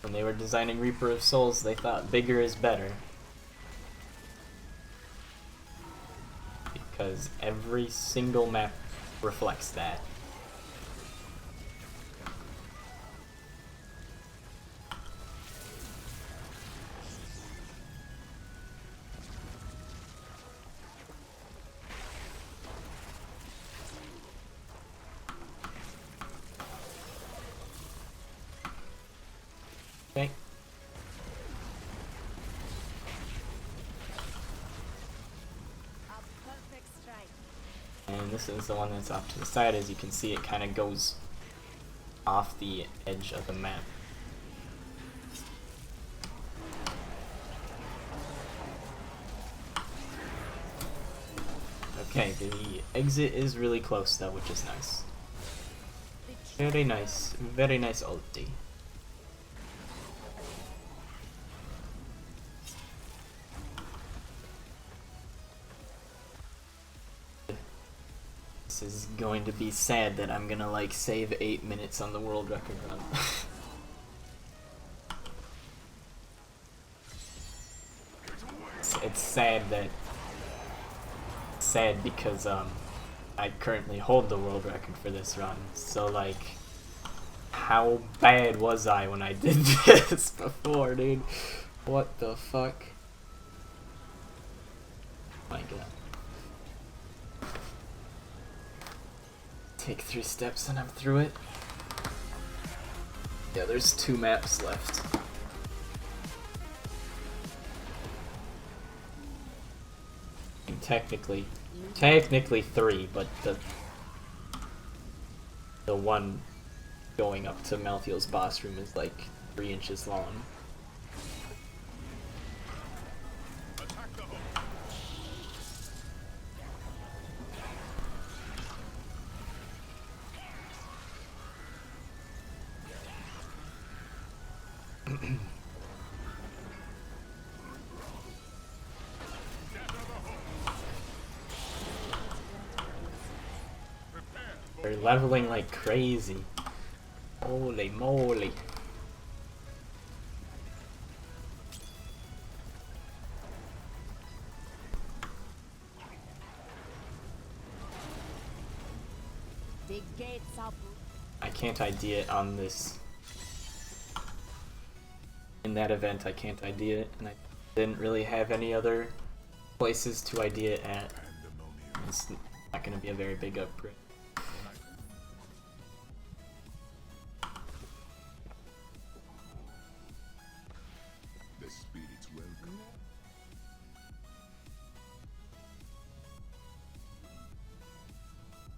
when they were designing Reaper of Souls, they thought bigger is better. Because every single map reflects that. Okay. And this is the one that's off to the side. As you can see, it kind of goes off the edge of the map. Okay, the exit is really close though, which is nice. Very nice ulti. This is going to be sad that I'm gonna like save 8 minutes on the world record run. It's sad that because I currently hold the world record for this run. So like, how bad was I when I did this before, dude? What the fuck? My god. Take 3 steps and I'm through it. Yeah, there's 2 maps left. And technically 3, but the one going up to Malthiel's boss room is like 3 inches long. They're leveling like crazy. Holy moly. The gates are... I can't ID it on this. In that event, I can't ID it, and I didn't really have any other places to ID it at. It's not going to be a very big upgrade. The spirit's welcome.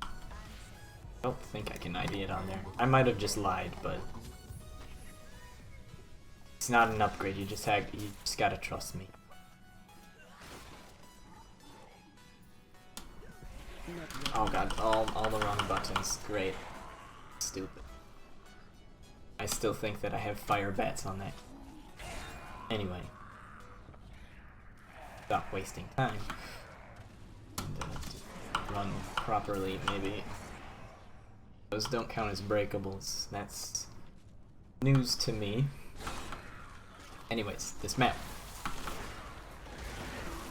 I don't think I can ID it on there. I might have just lied, but it's not an upgrade. You just gotta trust me. Oh god, all the wrong buttons. Great. Stupid. I still think that I have fire bats on that. Anyway. Stop wasting time. And, run properly, maybe. Those don't count as breakables. That's news to me. Anyways, this map.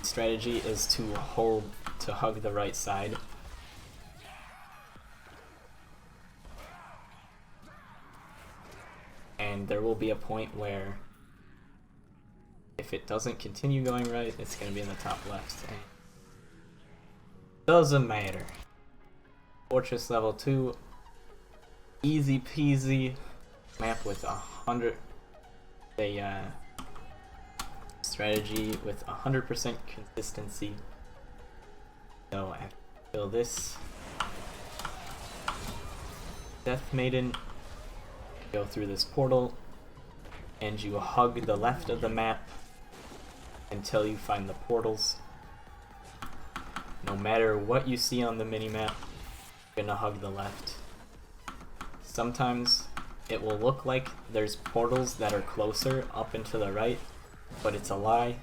Strategy is to hug the right side. And there will be a point where if it doesn't continue going right, it's going to be in the top left. And doesn't matter. Fortress level 2. Easy peasy map with 100 strategy with 100% consistency. So I have to kill this Death Maiden, go through this portal, and you hug the left of the map until you find the portals. No matter what you see on the minimap, you're gonna hug the left. Sometimes it will look like there's portals that are closer up and to the right, but it's a lie.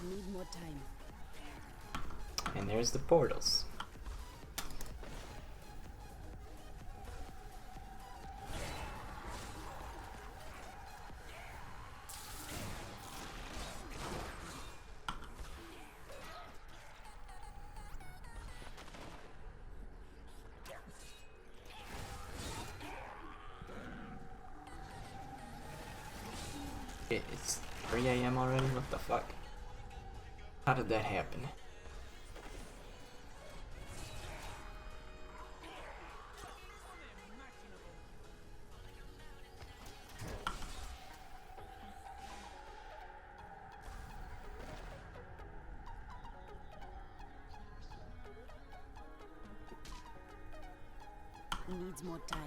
Need more time. And there's the portals. It's 3 AM already? What the fuck? How did that happen? Needs more time.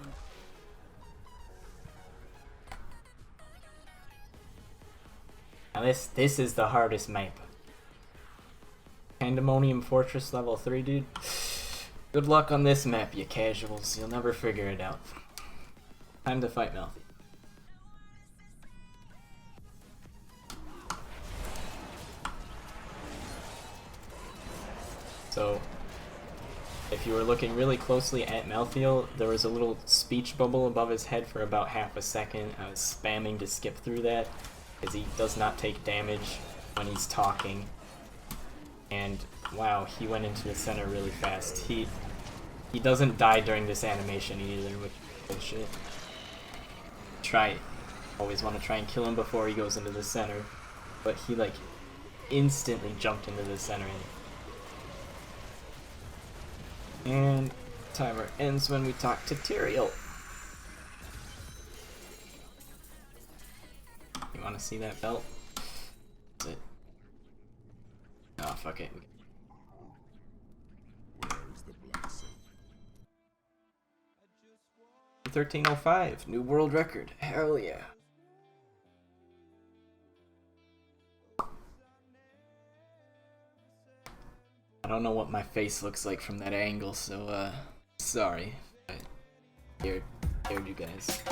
Now this is the hardest map. Pandemonium Fortress level 3, dude. Good luck on this map, you casuals. You'll never figure it out. Time to fight Melfi. So, if you were looking really closely at Malthael, there was a little speech bubble above his head for about half a second. I was spamming to skip through that, because he does not take damage when he's talking. And wow, he went into the center really fast. He doesn't die during this animation either, which is bullshit. Always want to try and kill him before he goes into the center, but he like instantly jumped into the center. And timer ends when we talk to Tyrael. You want to see that belt? That's it. Oh, fuck it. 1305, new world record. Hell yeah. I don't know what my face looks like from that angle, so sorry. I scared you guys.